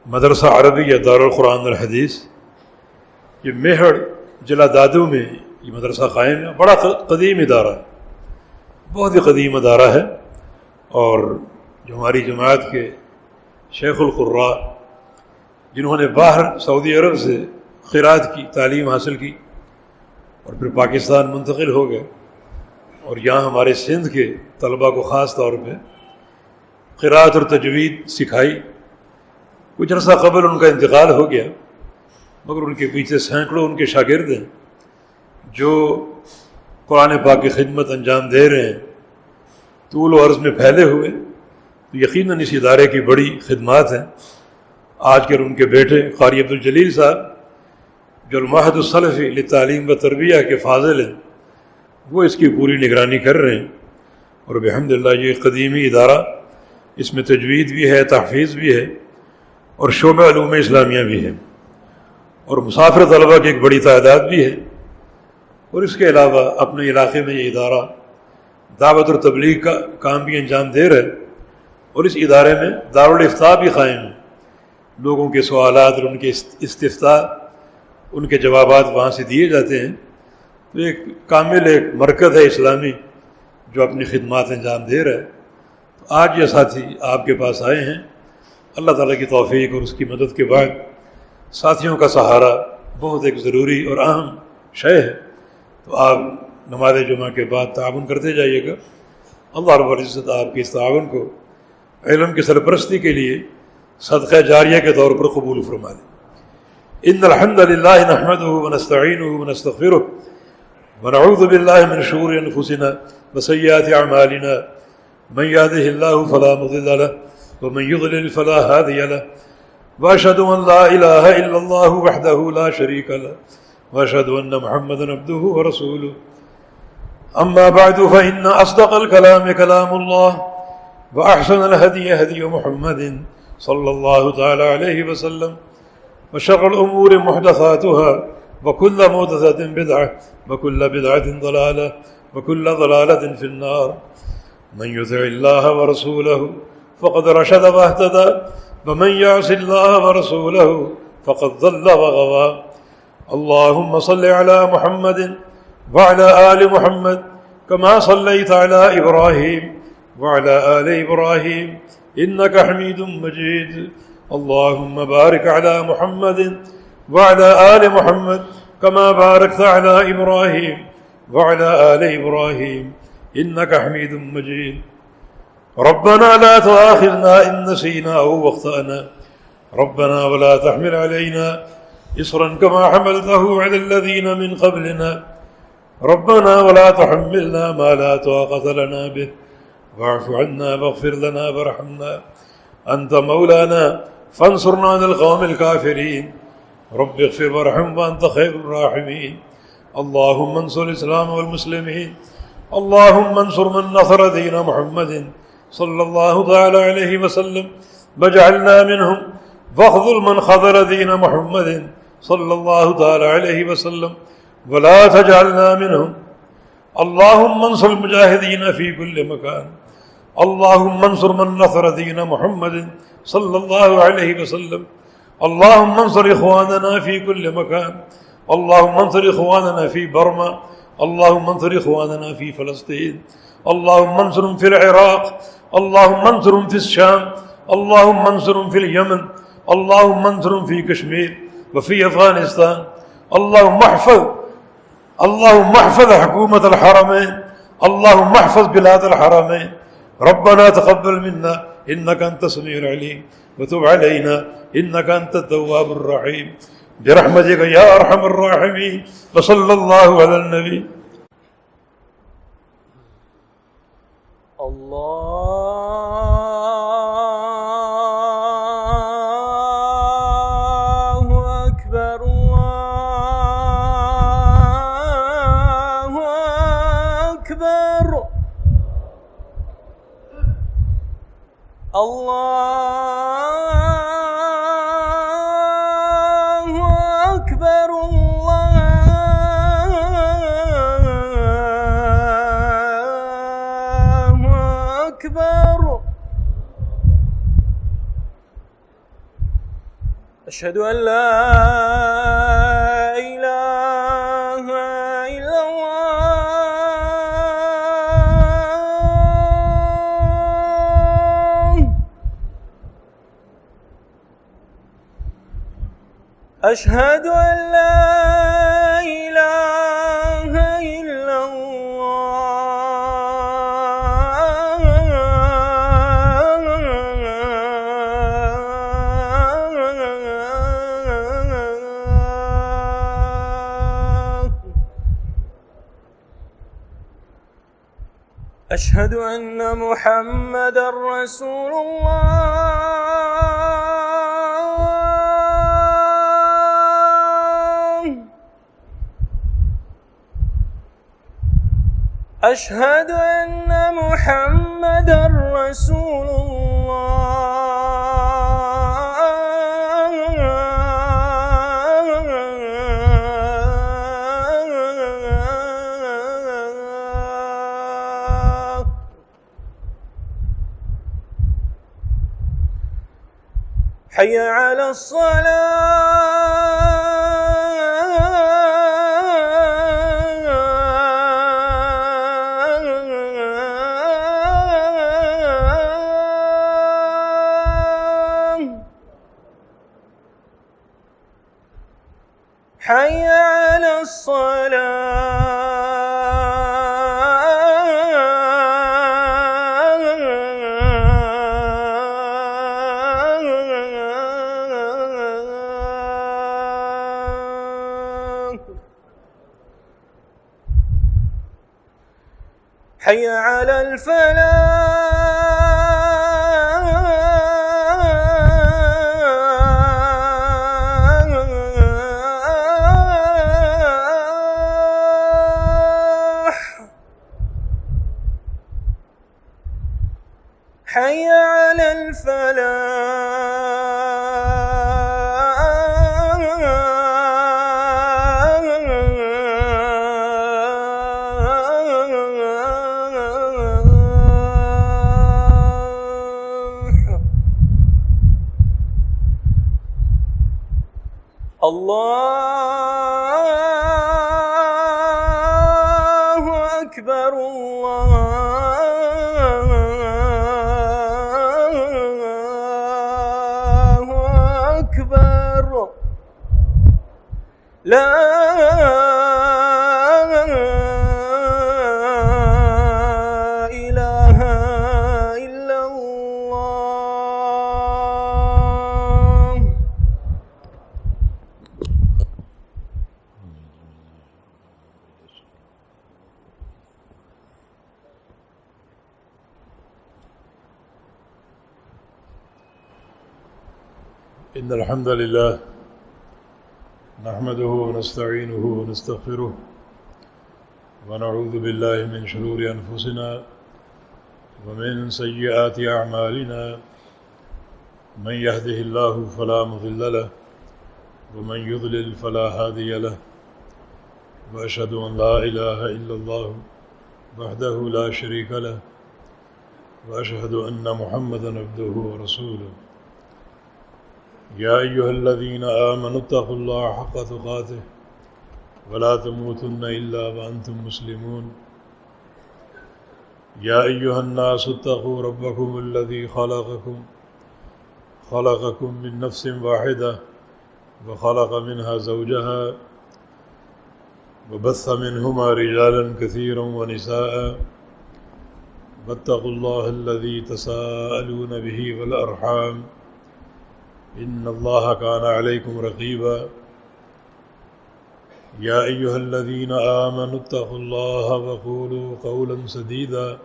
مدرسہ عربیہ دارالقرآن الحدیث، یہ میہڑ ضلع دادو میں یہ مدرسہ قائم ہے۔ بڑا قدیم ادارہ ہے، بہت ہی قدیم ادارہ ہے، اور جو ہماری جماعت کے شیخ القراء جنہوں نے باہر سعودی عرب سے قرات کی تعلیم حاصل کی اور پھر پاکستان منتقل ہو گئے، اور یہاں ہمارے سندھ کے طلباء کو خاص طور پہ قرات اور تجوید سکھائی۔ کچھ عرصہ قبل ان کا انتقال ہو گیا، مگر ان کے پیچھے سینکڑوں ان کے شاگرد ہیں جو قرآن پاک کی خدمت انجام دے رہے ہیں، طول و عرض میں پھیلے ہوئے۔ تو یقیناً اس ادارے کی بڑی خدمات ہیں۔ آج کل ان کے بیٹے قاری عبدالجلیل صاحب جو المعہد السلفی للتعلیم و تربیہ کے فاضل ہیں، وہ اس کی پوری نگرانی کر رہے ہیں، اور بحمدللہ یہ قدیمی ادارہ، اس میں تجوید بھی ہے، تحفیظ بھی ہے، اور شعبہ علوم اسلامیہ بھی ہے، اور مسافر طلبہ کی ایک بڑی تعداد بھی ہے۔ اور اس کے علاوہ اپنے علاقے میں یہ ادارہ دعوت اور تبلیغ کا کام بھی انجام دے رہا ہے، اور اس ادارے میں دارالافتاء بھی قائم ہے۔ لوگوں کے سوالات اور ان کے استفتاء، ان کے جوابات وہاں سے دیے جاتے ہیں۔ تو ایک کامل ایک مرکز ہے اسلامی جو اپنی خدمات انجام دے رہا ہے۔ تو آج یہ ساتھی آپ کے پاس آئے ہیں، اللہ تعالیٰ کی توفیق اور اس کی مدد کے بعد ساتھیوں کا سہارا بہت ایک ضروری اور اہم شے ہے۔ تو آپ نماز جمعہ کے بعد تعاون کرتے جائیے گا۔ اللہ رب العزت آپ کے اس تعاون کو علم کی سرپرستی کے لیے صدقہ جاریہ کے طور پر قبول فرما لیں۔ ان الحمد للہ نحمدہ ونستعینہ ونستغفرہ ونعوذ باللہ من شرور انفسنا وسیئات اعمالنا من یہدہ اللہ فلا مضل لہ ومن یضلل فلا ہادی لہ واشہد ان لا الہ الا اللہ وحدہ لا شریک لہ واشہد ان محمدا عبدہ ورسولہ اما بعد فإن اصدق الكلام كلام اللہ وأحسن الهدي هدي محمد صلى الله تعالى عليه وسلم وشر الأمور محدثاتها وكل محدثة بدعة وكل بدعة ضلالة وكل ضلالة في النار من يطع الله ورسوله فقد رشد واهتدى ومن يعص الله ورسوله فقد ضل وغوى اللهم صل على محمد وعلى آل محمد كما صليت على إبراهيم وعلى آل إبراهيم إنك حميد مجيد اللهم بارك على محمد وعلى آل محمد كما باركت على إبراهيم وعلى آل إبراهيم إنك حميد مجيد ربنا لا تؤاخذنا إن نسينا أو أخطأنا ربنا ولا تحمل علينا إصرا كما حملته على الذين من قبلنا ربنا ولا تحملنا ما لا طاقة لنا به واعف عنا واغفر لنا وارحمنا أنت مولانا فانصرنا على القوم الكافرين رب اغفر وارحم وأنت خير الراحمين اللهم انصر الإسلام والمسلمين اللهم انصر من نصر دين محمد صلى الله تعالى عليه وسلم واجعلنا منهم واخذل من خذل دين محمد صلى الله تعالى عليه وسلم ولا تجعلنا منهم اللهم انصر المجاهدين في كل مكان اللهم انصر من نصر دين محمد صلى الله عليه وسلم اللهم انصر إخواننا في كل مكان اللهم انصر إخواننا في برما اللهم انصر إخواننا في فلسطين اللهم انصرهم في العراق اللهم انصرهم في الشام اللهم انصرهم في اليمن اللهم انصرهم في كشمير وفي أفغانستان اللهم احفظ حكومة الحرمين اللهم احفظ بلاد الحرمين ربنا تقبل منا إنك أنت السميع العليم وتب علينا إنك أنت التواب الرحيم برحمتك يا أرحم الراحمين وصلى الله على النبي الله أكبر الله أكبر الله أكبر الله أكبر أشهد أن لا إله إلا الله أشهد أن لا إله إلا الله. أشهد أن محمدًا رسول الله. أشهد أن محمدًا رسول الله. حي على الصلاة. حي على الصلاة. حي على الفلاح. حي على الفلاح. الله أكبر الله أكبر. لا إله إلا الله. إن الحمد لله نحمده ونستعينه ونستغفره ونعوذ بالله من شرور أنفسنا ومن سيئات أعمالنا. من يهده الله فلا مضل له ومن يضلل فلا هادي له. وأشهد أن لا إله إلا الله وحده لا شريك له وأشهد أن محمدًا عبده ورسوله. يا أيها الذين آمنوا اتقوا الله حق تقاته ولا تموتن إلا وأنتم مسلمون. يا أيها الناس اتقوا ربكم الذي خلقكم من نفس واحدة وخلق منها زوجها وبث منهما رجالا كثيرا ونساء. واتقوا الله الذي تساءلون به والأرحام إن الله كان عليكم رقيبا. يا أيها الذين آمنوا اتقوا الله وقولوا قولا سديدا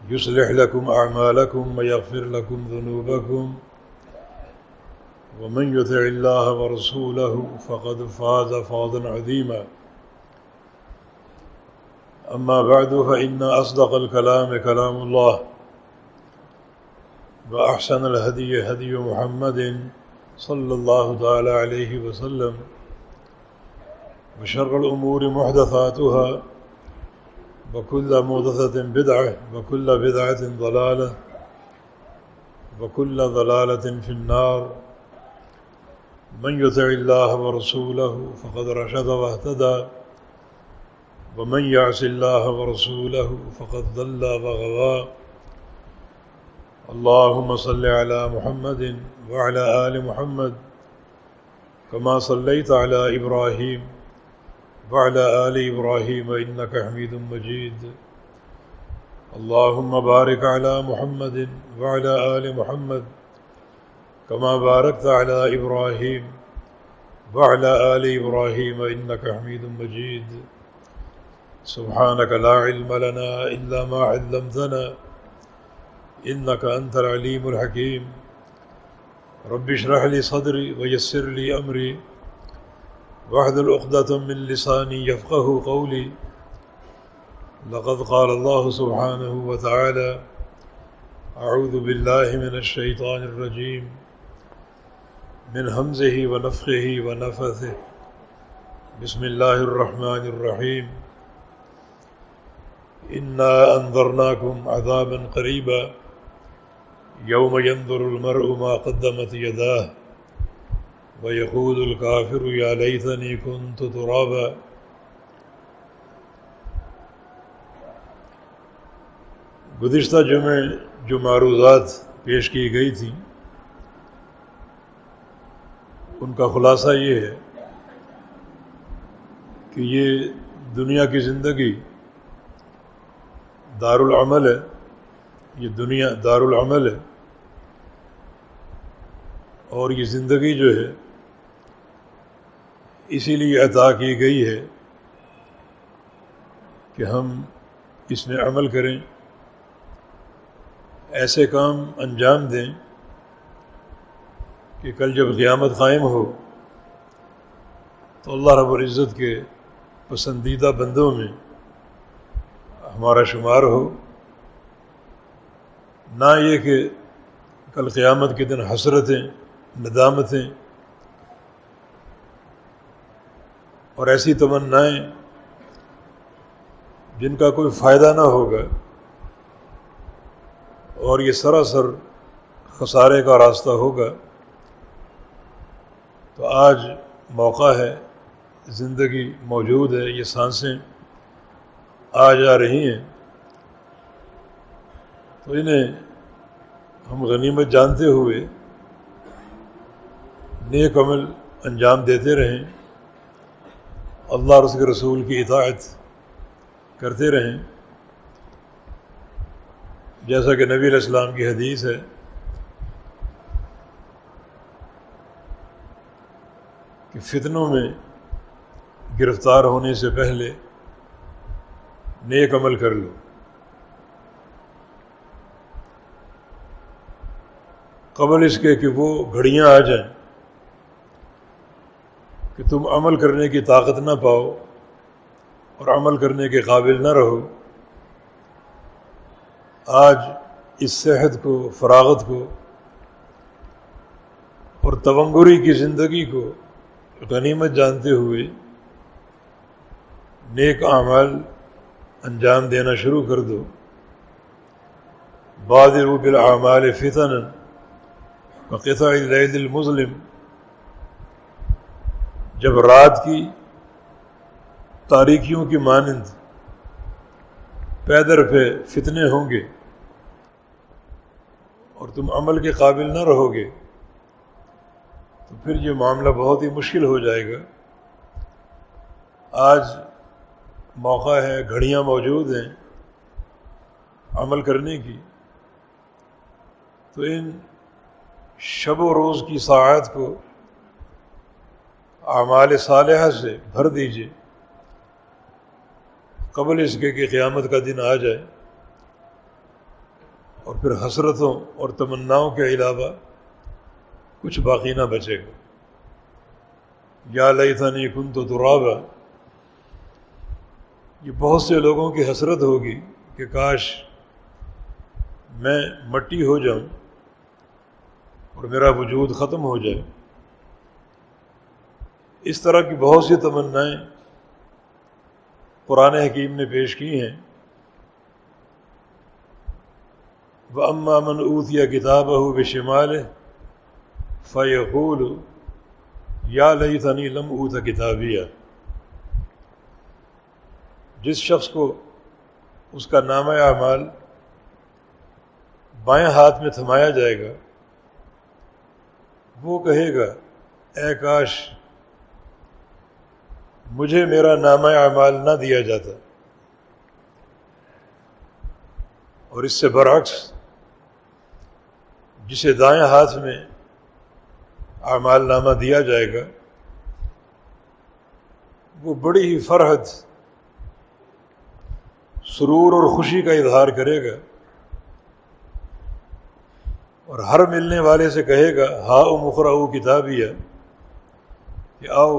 يصلح لكم أعمالكم ويغفر لكم ذنوبكم ومن يطع الله ورسوله فقد فاز فوزا عظيما. أما بعد فإن أصدق الكلام كلام الله وأحسن الهدي هدي محمد صلى الله تعالى عليه وسلم وشر الأمور محدثاتها وكل محدثة بدعة وكل بدعة ضلالة وكل ضلالة في النار. من يطع الله ورسوله فقد رشد واهتدى ومن يعص الله ورسوله فقد ضل وغوى. اللهم صل على محمد وعلى آل محمد كما صليت على إبراهيم وعلى آل إبراهيم إنك حميد مجيد اللهم بارك على محمد وعلى آل محمد كما باركت على إبراهيم وعلى آل إبراهيم إنك حميد مجيد سبحانك لا علم لنا إلا ما علمتنا إنك أنت العليم الحكيم رب اشرح لي صدري ويسر لي أمري واحلل عقدة من لساني يفقه قولي لقد قال الله سبحانه وتعالى أعوذ بالله من الشيطان الرجيم من همزه ونفخه ونفثه بسم الله الرحمن الرحيم إنا أنذرناكم عذابا قريبا يوم ينظر المرء ما قدمت يداه ويقول الكافر يا ليتني كنت ترابا گزشتہ جمعے جو معروضات پیش کی گئی تھیں ان کا خلاصہ یہ ہے کہ یہ دنیا کی زندگی دارالعمل ہے، یہ دنیا دارالعمل ہے، اور یہ زندگی جو ہے اسی لیے عطا کی گئی ہے کہ ہم اس میں عمل کریں، ایسے کام انجام دیں کہ کل جب قیامت قائم ہو تو اللہ رب العزت کے پسندیدہ بندوں میں ہمارا شمار ہو، نہ یہ کہ کل قیامت کے دن حسرتیں، ندامتیں اور ایسی تمنائیں جن کا کوئی فائدہ نہ ہوگا اور یہ سراسر خسارے کا راستہ ہوگا۔ تو آج موقع ہے، زندگی موجود ہے، یہ سانسیں آ جا رہی ہیں، تو انہیں ہم غنیمت جانتے ہوئے نیک عمل انجام دیتے رہیں، اللہ اور اس کے رسول کی اطاعت کرتے رہیں، جیسا کہ نبی علیہ السلام کی حدیث ہے کہ فتنوں میں گرفتار ہونے سے پہلے نیک عمل کر لو، قبل اس کے کہ وہ گھڑیاں آ جائیں کہ تم عمل کرنے کی طاقت نہ پاؤ اور عمل کرنے کے قابل نہ رہو۔ آج اس صحت کو، فراغت کو اور تونگری کی زندگی کو غنیمت جانتے ہوئے نیک اعمال انجام دینا شروع کر دو۔ بادروا بالاعمال فتنا وقطع اللیل المظلم، جب رات کی تاریکیوں کی مانند پیدر پہ فتنے ہوں گے اور تم عمل کے قابل نہ رہو گے تو پھر یہ معاملہ بہت ہی مشکل ہو جائے گا۔ آج موقع ہے، گھڑیاں موجود ہیں عمل کرنے کی، تو ان شب و روز کی ساعات کو اعمال صالحہ سے بھر دیجیے قبل اس کے کہ قیامت کا دن آ جائے اور پھر حسرتوں اور تمناؤں کے علاوہ کچھ باقی نہ بچے گا۔ یا لیتنی کنت ترابا، یہ بہت سے لوگوں کی حسرت ہوگی کہ کاش میں مٹی ہو جاؤں اور میرا وجود ختم ہو جائے۔ اس طرح کی بہت سی تمنائیں قرآن حکیم نے پیش کی ہیں۔ وَأَمَّا مَنْ أُوتِيَ كِتَابَهُ بِشِمَالِهِ فَيَقُولُ يَا لَيْتَنِي لَمْ أُوتَ كِتَابِيَهْ، جس شخص کو اس کا نامہ اعمال بائیں ہاتھ میں تھمایا جائے گا وہ کہے گا اے کاش مجھے میرا نامہ اعمال نہ دیا جاتا، اور اس سے برعکس جسے دائیں ہاتھ میں اعمال نامہ دیا جائے گا وہ بڑی ہی فرحت، سرور اور خوشی کا اظہار کرے گا، اور ہر ملنے والے سے کہے گا ہاؤ اقرؤ کتابیہ، کہ آؤ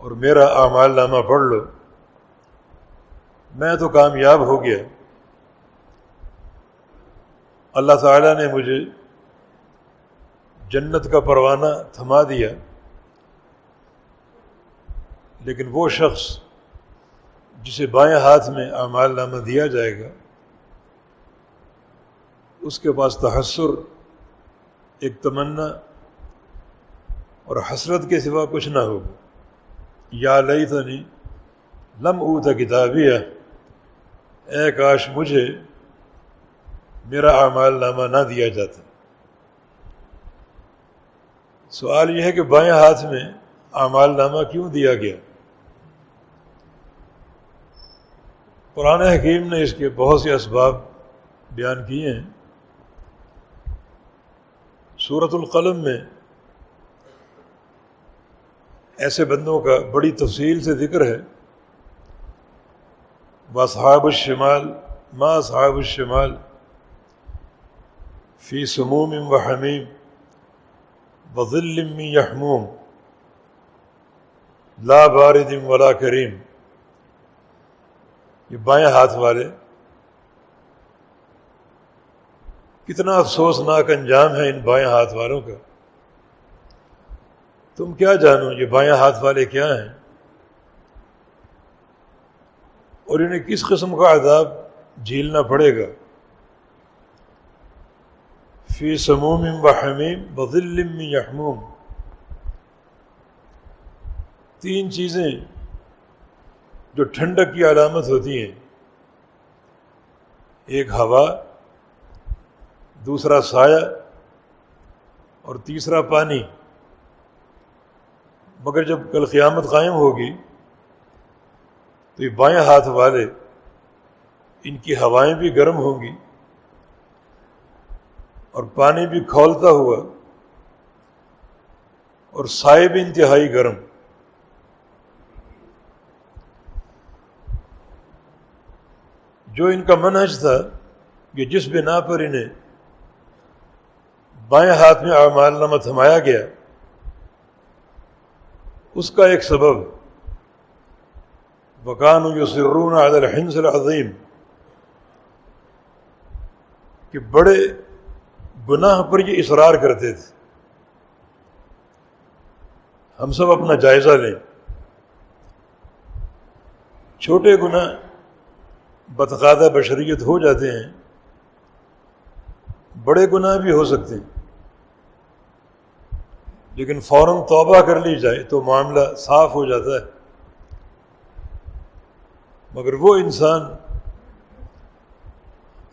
اور میرا اعمال نامہ پڑھ لو، میں تو کامیاب ہو گیا، اللہ تعالیٰ نے مجھے جنت کا پروانہ تھما دیا۔ لیکن وہ شخص جسے بائیں ہاتھ میں اعمال نامہ دیا جائے گا اس کے پاس تحسر، ایک تمنا اور حسرت کے سوا کچھ نہ ہوگا۔ یا لیتنی لم اوت کتابیہ، اے کاش مجھے میرا اعمال نامہ نہ دیا جاتا۔ سوال یہ ہے کہ بائیں ہاتھ میں اعمال نامہ کیوں دیا گیا؟ قرآن حکیم نے اس کے بہت سے اسباب بیان کیے ہیں۔ سورۃ القلم میں ایسے بندوں کا بڑی تفصیل سے ذکر ہے۔ وَأَصْحَابُ الشِّمَالِ مَا أَصْحَابُ الشِّمَالِ فِي سُمُومٍ وَحَمِيمٍ وَظِلٍّ مِّن يَحْمُومٍ لَا بَارِدٍ وَلَا كَرِيمٍ۔ یہ بائیں ہاتھ والے، کتنا افسوسناک انجام ہے ان بائیں ہاتھ والوں کا۔ تم کیا جانو یہ بائیں ہاتھ والے کیا ہیں، اور انہیں کس قسم کا عذاب جھیلنا پڑے گا۔ فی سموم وحمیم وظل من یحموم، تین چیزیں جو ٹھنڈک کی علامت ہوتی ہیں، ایک ہوا، دوسرا سایہ، اور تیسرا پانی۔ مگر جب کل قیامت قائم ہوگی تو یہ بائیں ہاتھ والے، ان کی ہوائیں بھی گرم ہوں گی اور پانی بھی کھولتا ہوا، اور سائے بھی انتہائی گرم۔ جو ان کا منہج تھا کہ جس بنا پر انہیں بائیں ہاتھ میں اعمال نامہ تھمایا گیا، اس کا ایک سبب وَكَانُوا يُصِرُّونَ عَلَى الْحِنْثِ الْعَظِيمِ، کہ بڑے گناہ پر یہ اصرار کرتے تھے۔ ہم سب اپنا جائزہ لیں، چھوٹے گناہ بتقاضہ بشریت ہو جاتے ہیں، بڑے گناہ بھی ہو سکتے ہیں، لیکن فوراً توبہ کر لی جائے تو معاملہ صاف ہو جاتا ہے۔ مگر وہ انسان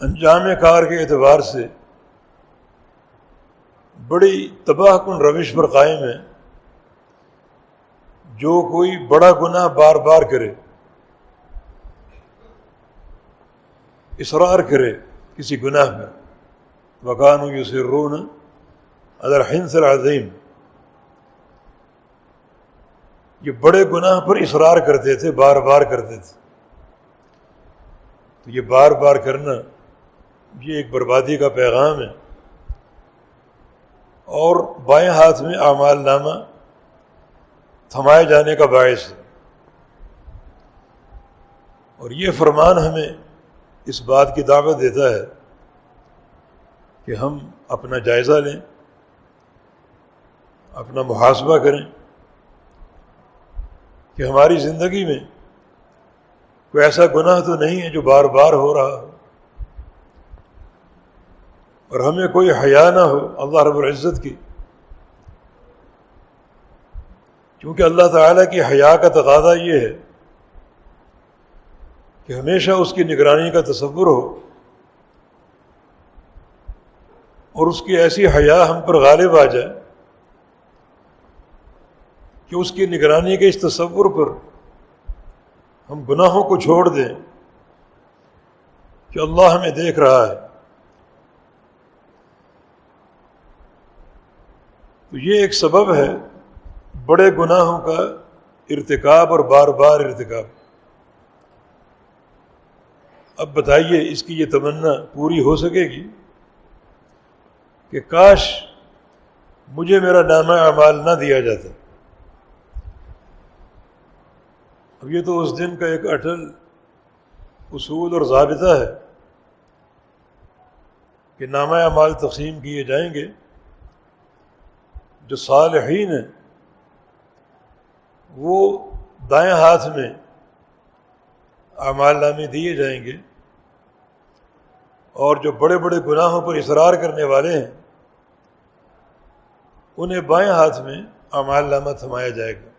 انجام کار کے اعتبار سے بڑی تباہ کن روش پر قائم ہے، جو کوئی بڑا گناہ بار بار کرے، اصرار کرے کسی گناہ میں۔ وَكَانُوا يُصِرُّونَ عَلَى الْحِنْثِ الْعَظِيمِ، یہ بڑے گناہ پر اصرار کرتے تھے، بار بار کرتے تھے۔ تو یہ بار بار کرنا یہ ایک بربادی کا پیغام ہے، اور بائیں ہاتھ میں اعمال نامہ تھمائے جانے کا باعث ہے۔ اور یہ فرمان ہمیں اس بات کی دعوت دیتا ہے کہ ہم اپنا جائزہ لیں، اپنا محاسبہ کریں کہ ہماری زندگی میں کوئی ایسا گناہ تو نہیں ہے جو بار بار ہو رہا ہو، اور ہمیں کوئی حیا نہ ہو اللہ رب العزت کی، کیونکہ اللہ تعالیٰ کی حیا کا تقاضا یہ ہے کہ ہمیشہ اس کی نگرانی کا تصور ہو، اور اس کی ایسی حیا ہم پر غالب آ جائے کہ اس کی نگرانی کے اس تصور پر ہم گناہوں کو چھوڑ دیں کہ اللہ ہمیں دیکھ رہا ہے، تو یہ ایک سبب ہے بڑے گناہوں کا ارتکاب اور بار بار ارتکاب۔ اب بتائیے اس کی یہ تمنا پوری ہو سکے گی کہ کاش مجھے میرا نامہ اعمال نہ دیا جاتا؟ اب یہ تو اس دن کا ایک اٹل اصول اور ضابطہ ہے کہ نامہ اعمال تقسیم کیے جائیں گے، جو صالحین ہیں وہ دائیں ہاتھ میں اعمال نامے دیے جائیں گے، اور جو بڑے بڑے گناہوں پر اصرار کرنے والے ہیں انہیں بائیں ہاتھ میں اعمال نامہ تھمایا جائے گا۔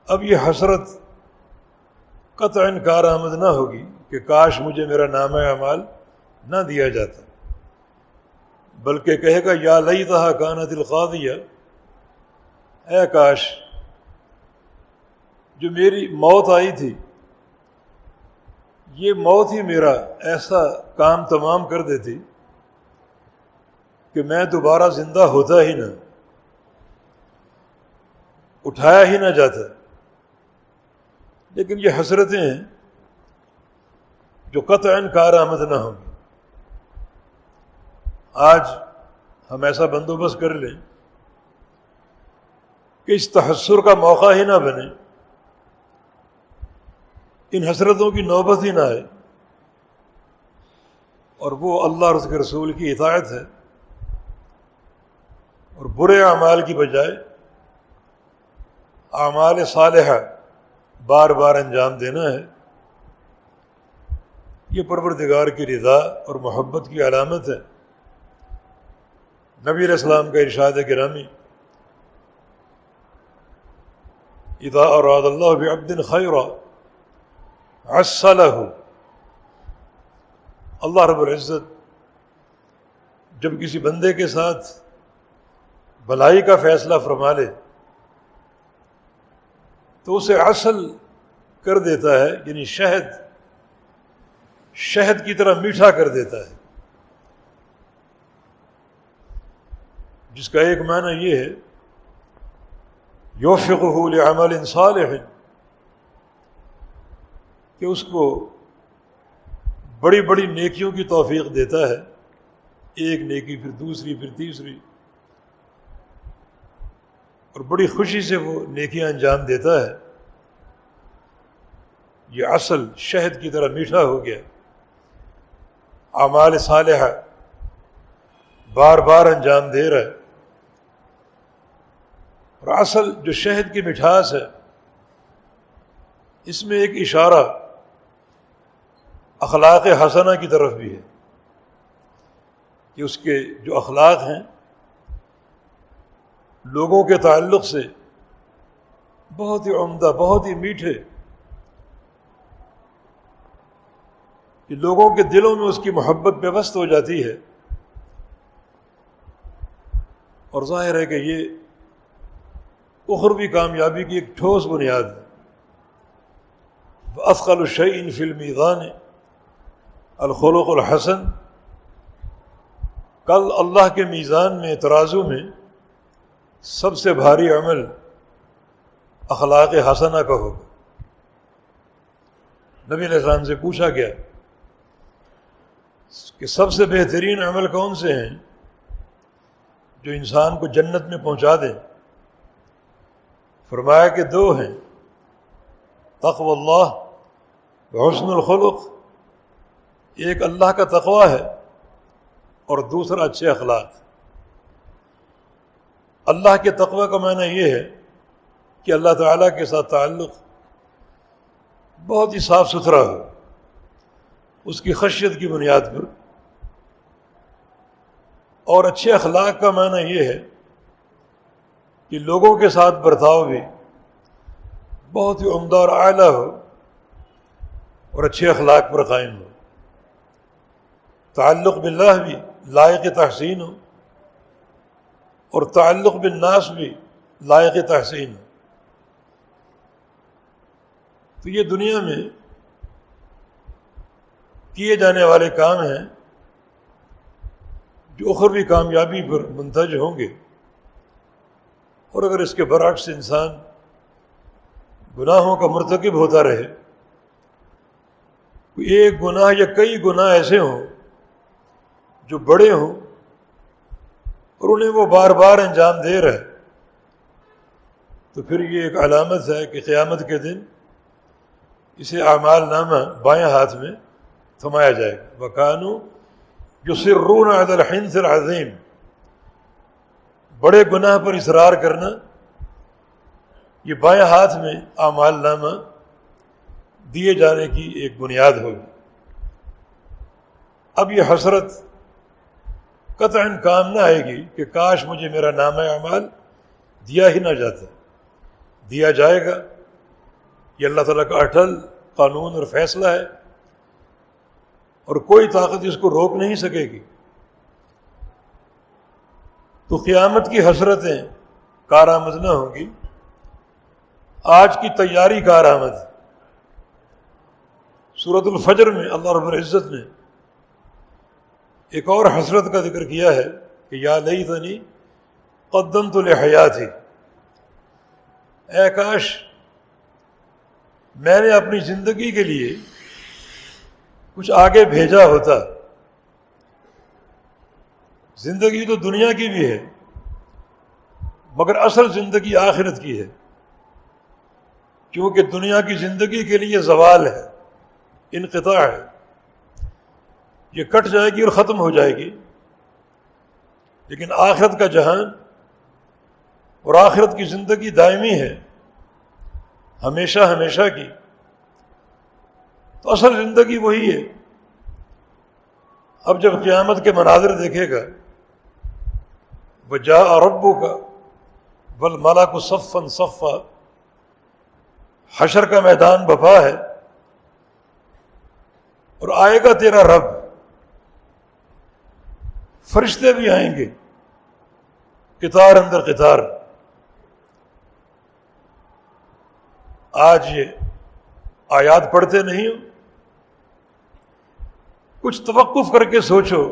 اب یہ حسرت قطعاً کارآمد نہ ہوگی کہ کاش مجھے میرا نامہ اعمال نہ دیا جاتا، بلکہ کہے گا یا لیتہا کانت القاضیہ، اے کاش جو میری موت آئی تھی یہ موت ہی میرا ایسا کام تمام کر دیتی کہ میں دوبارہ زندہ ہوتا ہی نہ، اٹھایا ہی نہ جاتا۔ لیکن یہ حسرتیں ہیں جو قطعاً کارآمد نہ ہوں گی۔ آج ہم ایسا بندوبست کر لیں کہ اس تحسر کا موقع ہی نہ بنے، ان حسرتوں کی نوبت ہی نہ آئے، اور وہ اللہ اور اس کے رسول کی اطاعت ہے، اور برے اعمال کی بجائے اعمال صالحہ بار بار انجام دینا ہے۔ یہ پروردگار کی رضا اور محبت کی علامت ہے۔ نبی علیہ السلام کا ارشاد گرامی، اذا اراد اللہ بعبد خیرا عسلہ، اللہ رب العزت جب کسی بندے کے ساتھ بھلائی کا فیصلہ فرما لے تو اسے عسل کر دیتا ہے، یعنی شہد کی طرح میٹھا کر دیتا ہے، جس کا ایک معنی یہ ہے یوفقہ لعمل صالح، کہ اس کو بڑی بڑی نیکیوں کی توفیق دیتا ہے، ایک نیکی پھر دوسری پھر تیسری، اور بڑی خوشی سے وہ نیکیاں انجام دیتا ہے۔ یہ اصل شہد کی طرح میٹھا ہو گیا، اعمال صالحہ بار بار انجام دے رہا ہے، اور اصل جو شہد کی مٹھاس ہے اس میں ایک اشارہ اخلاق حسنہ کی طرف بھی ہے، کہ اس کے جو اخلاق ہیں لوگوں کے تعلق سے بہت ہی عمدہ، بہت ہی میٹھے، کہ لوگوں کے دلوں میں اس کی محبت پیوست ہو جاتی ہے، اور ظاہر ہے کہ یہ اخروی کامیابی کی ایک ٹھوس بنیاد ہے۔ وَأَثْقَلُ الشَّيْءٍ فِي الْمِيزَانِ الْخُلُقُ الْحَسَنُ، کل اللہ کے میزان میں، ترازو میں سب سے بھاری عمل اخلاق حسنہ کا ہوگا۔ نبی علیہ السلام سے پوچھا گیا کہ سب سے بہترین عمل کون سے ہیں جو انسان کو جنت میں پہنچا دیں؟ فرمایا کہ دو ہیں، تقوی اللہ وحسن الخلق، ایک اللہ کا تقوی ہے اور دوسرا اچھے اخلاق۔ اللہ کے تقوی کا معنی یہ ہے کہ اللہ تعالیٰ کے ساتھ تعلق بہت ہی صاف ستھرا ہو، اس کی خشیت کی بنیاد پر، اور اچھے اخلاق کا معنی یہ ہے کہ لوگوں کے ساتھ برتاؤ بھی بہت ہی عمدہ اور اعلیٰ ہو اور اچھے اخلاق پر قائم ہو، تعلق باللہ بھی لائق تحسین ہو، اور تعلق بالناس بھی لائق تحسین. تو یہ دنیا میں کیے جانے والے کام ہیں جو اخروی کامیابی پر منتج ہوں گے. اور اگر اس کے برعکس انسان گناہوں کا مرتکب ہوتا رہے، کوئی ایک گناہ یا کئی گناہ ایسے ہوں جو بڑے ہوں اور انہیں وہ بار بار انجام دے رہا ہے، تو پھر یہ ایک علامت ہے کہ قیامت کے دن اسے اعمال نامہ بائیں ہاتھ میں تھمایا جائے گا. وَكَانُوا يُصِرُّونَ عَلَى الْحِنثِ الْعَظِيمِ. بڑے گناہ پر اصرار کرنا یہ بائیں ہاتھ میں اعمال نامہ دیے جانے کی ایک بنیاد ہوگی. اب یہ حسرت قطعاً کام نہ آئے گی کہ کاش مجھے میرا نامہ اعمال دیا ہی نہ جاتا. دیا جائے گا. یہ اللہ تعالیٰ کا اٹل قانون اور فیصلہ ہے، اور کوئی طاقت اس کو روک نہیں سکے گی. تو قیامت کی حسرتیں کارآمد نہ ہوں گی، آج کی تیاری کارآمد. سورۃ الفجر میں اللہ رب العزت نے ایک اور حسرت کا ذکر کیا ہے کہ یا لیتنی قدمت لحیاتی. اے کاش میں نے اپنی زندگی کے لیے کچھ آگے بھیجا ہوتا. زندگی تو دنیا کی بھی ہے، مگر اصل زندگی آخرت کی ہے، کیونکہ دنیا کی زندگی کے لیے زوال ہے، انقطاع ہے. یہ کٹ جائے گی اور ختم ہو جائے گی. لیکن آخرت کا جہان اور آخرت کی زندگی دائمی ہے، ہمیشہ ہمیشہ کی. تو اصل زندگی وہی ہے. اب جب قیامت کے مناظر دیکھے گا، وَجَاءَ رَبُّكَ وَالْمَلَكُ صَفًّا صَفًّا، حشر کا میدان بپا ہے اور آئے گا تیرا رب. فرشتے بھی آئیں گے قطار اندر قطار. آج یہ آیات پڑھتے نہیں ہو؟ کچھ توقف کر کے سوچو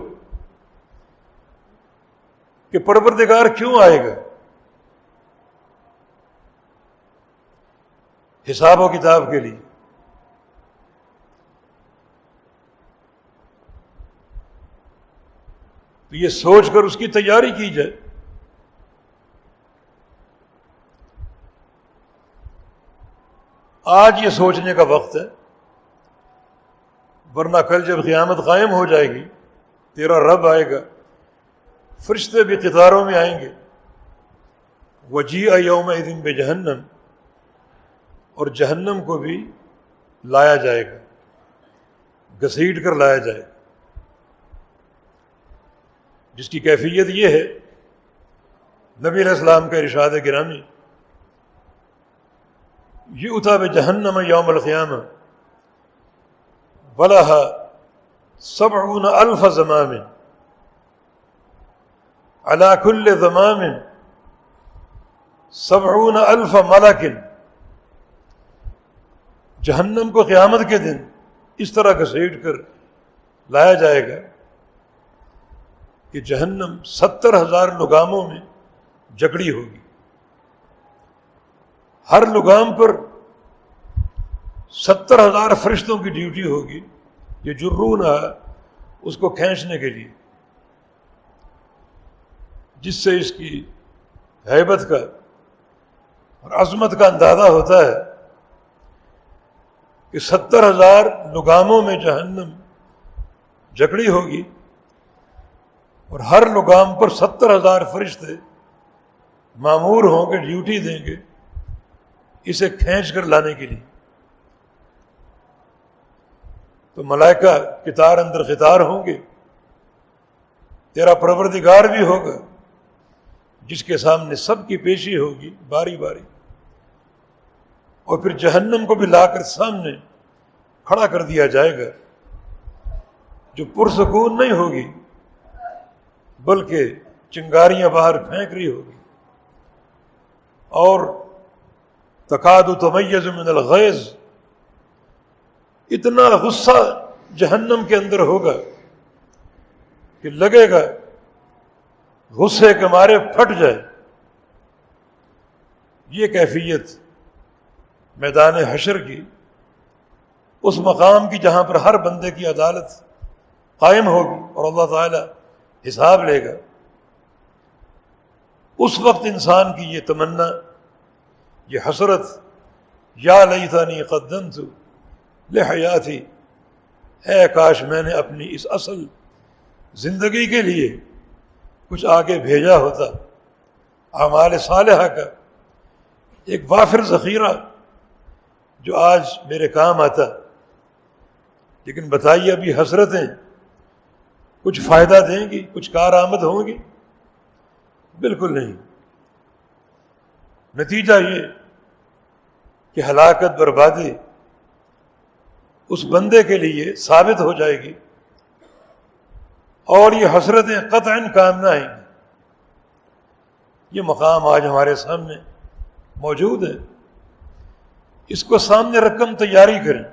کہ پروردگار کیوں آئے گا؟ حساب و کتاب کے لیے. تو یہ سوچ کر اس کی تیاری کی جائے. آج یہ سوچنے کا وقت ہے، ورنہ کل جب قیامت قائم ہو جائے گی، تیرا رب آئے گا، فرشتے بھی قطاروں میں آئیں گے. وَجِیءَ یَوْمَئِذٍ بِجَہَنَّمَ، اور جہنم کو بھی لایا جائے گا، گھسیٹ کر لایا جائے گا، جس کی کیفیت یہ ہے. نبی علیہ السلام کا ارشاد گرامی، یؤتی بجہنم یوم القیامہ وَلَهَا 70,000 زمام علی کل زمام 70,000 ملک. جہنم کو قیامت کے دن اس طرح گھسیٹ کر لایا جائے گا کہ جہنم 70,000 لگاموں میں جکڑی ہوگی. ہر لگام پر 70,000 فرشتوں کی ڈیوٹی ہوگی، یہ جرون اس کو کھینچنے کے لیے، جس سے اس کی ہیبت کا اور عظمت کا اندازہ ہوتا ہے کہ 70,000 لگاموں میں جہنم جکڑی ہوگی اور ہر لگام پر 70,000 فرشتے مامور ہوں گے، ڈیوٹی دیں گے اسے کھینچ کر لانے کے لیے. تو ملائکہ قطار اندر قطار ہوں گے، تیرا پروردگار بھی ہوگا جس کے سامنے سب کی پیشی ہوگی باری باری، اور پھر جہنم کو بھی لا کر سامنے کھڑا کر دیا جائے گا، جو پرسکون نہیں ہوگی بلکہ چنگاریاں باہر پھینک رہی ہوگی. اور تکاد تمیز من الغیظ، اتنا غصہ جہنم کے اندر ہوگا کہ لگے گا غصے کے مارے پھٹ جائے۔ یہ کیفیت میدان حشر کی، اس مقام کی جہاں پر ہر بندے کی عدالت قائم ہوگی اور اللہ تعالی حساب لے گا، اس وقت انسان کی یہ تمنا، یہ حسرت، یا لیتنی قدمت لحیاتی، اے کاش میں نے اپنی اس اصل زندگی کے لیے کچھ آگے بھیجا ہوتا، اعمال صالحہ کا ایک وافر ذخیرہ جو آج میرے کام آتا۔ لیکن بتائیے ابھی حسرتیں کچھ فائدہ دیں گی، کچھ کارآمد ہوں گی؟ بالکل نہیں۔ نتیجہ یہ کہ ہلاکت، بربادی اس بندے کے لیے ثابت ہو جائے گی، اور یہ حسرتیں قطعاً کام نہ آئیں گی۔ یہ مقام آج ہمارے سامنے موجود ہے، اس کو سامنے رکھ کر تیاری کریں۔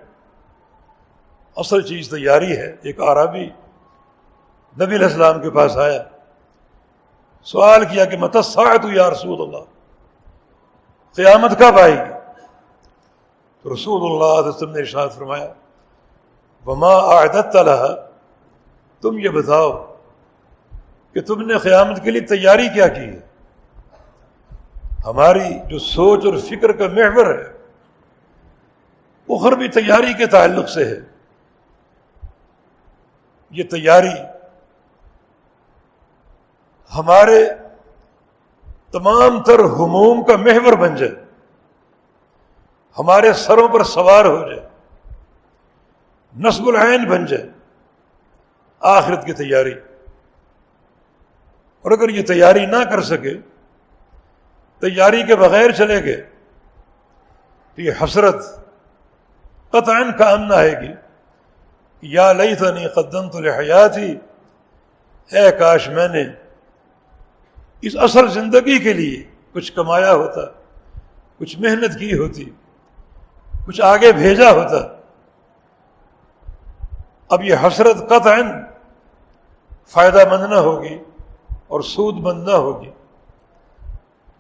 اصل چیز تیاری ہے۔ ایک اعرابی نبی علیہ السلام کے پاس آیا، سوال کیا کہ متی الساعۃ یا رسول اللہ، قیامت کب آئے گی؟ تو رسول اللہ صلی اللہ علیہ وسلم نے ارشاد فرمایا وما اعددت لها، تم یہ بتاؤ کہ تم نے قیامت کے لیے تیاری کیا کی ہے۔ ہماری جو سوچ اور فکر کا محور ہے وہ غربی تیاری کے تعلق سے ہے۔ یہ تیاری ہمارے تمام تر ہموم کا محور بن جائے، ہمارے سروں پر سوار ہو جائے، نصب العین بن جائے، آخرت کی تیاری۔ اور اگر یہ تیاری نہ کر سکے، تیاری کے بغیر چلے گئے، تو یہ حسرت قطعاً کام نہ آئے گی۔ یا لیتنی قدمت لحیاتی، اے کاش میں نے اس اصل زندگی کے لیے کچھ کمایا ہوتا، کچھ محنت کی ہوتی، کچھ آگے بھیجا ہوتا۔ اب یہ حسرت قطعاً فائدہ مند نہ ہوگی اور سود مند نہ ہوگی۔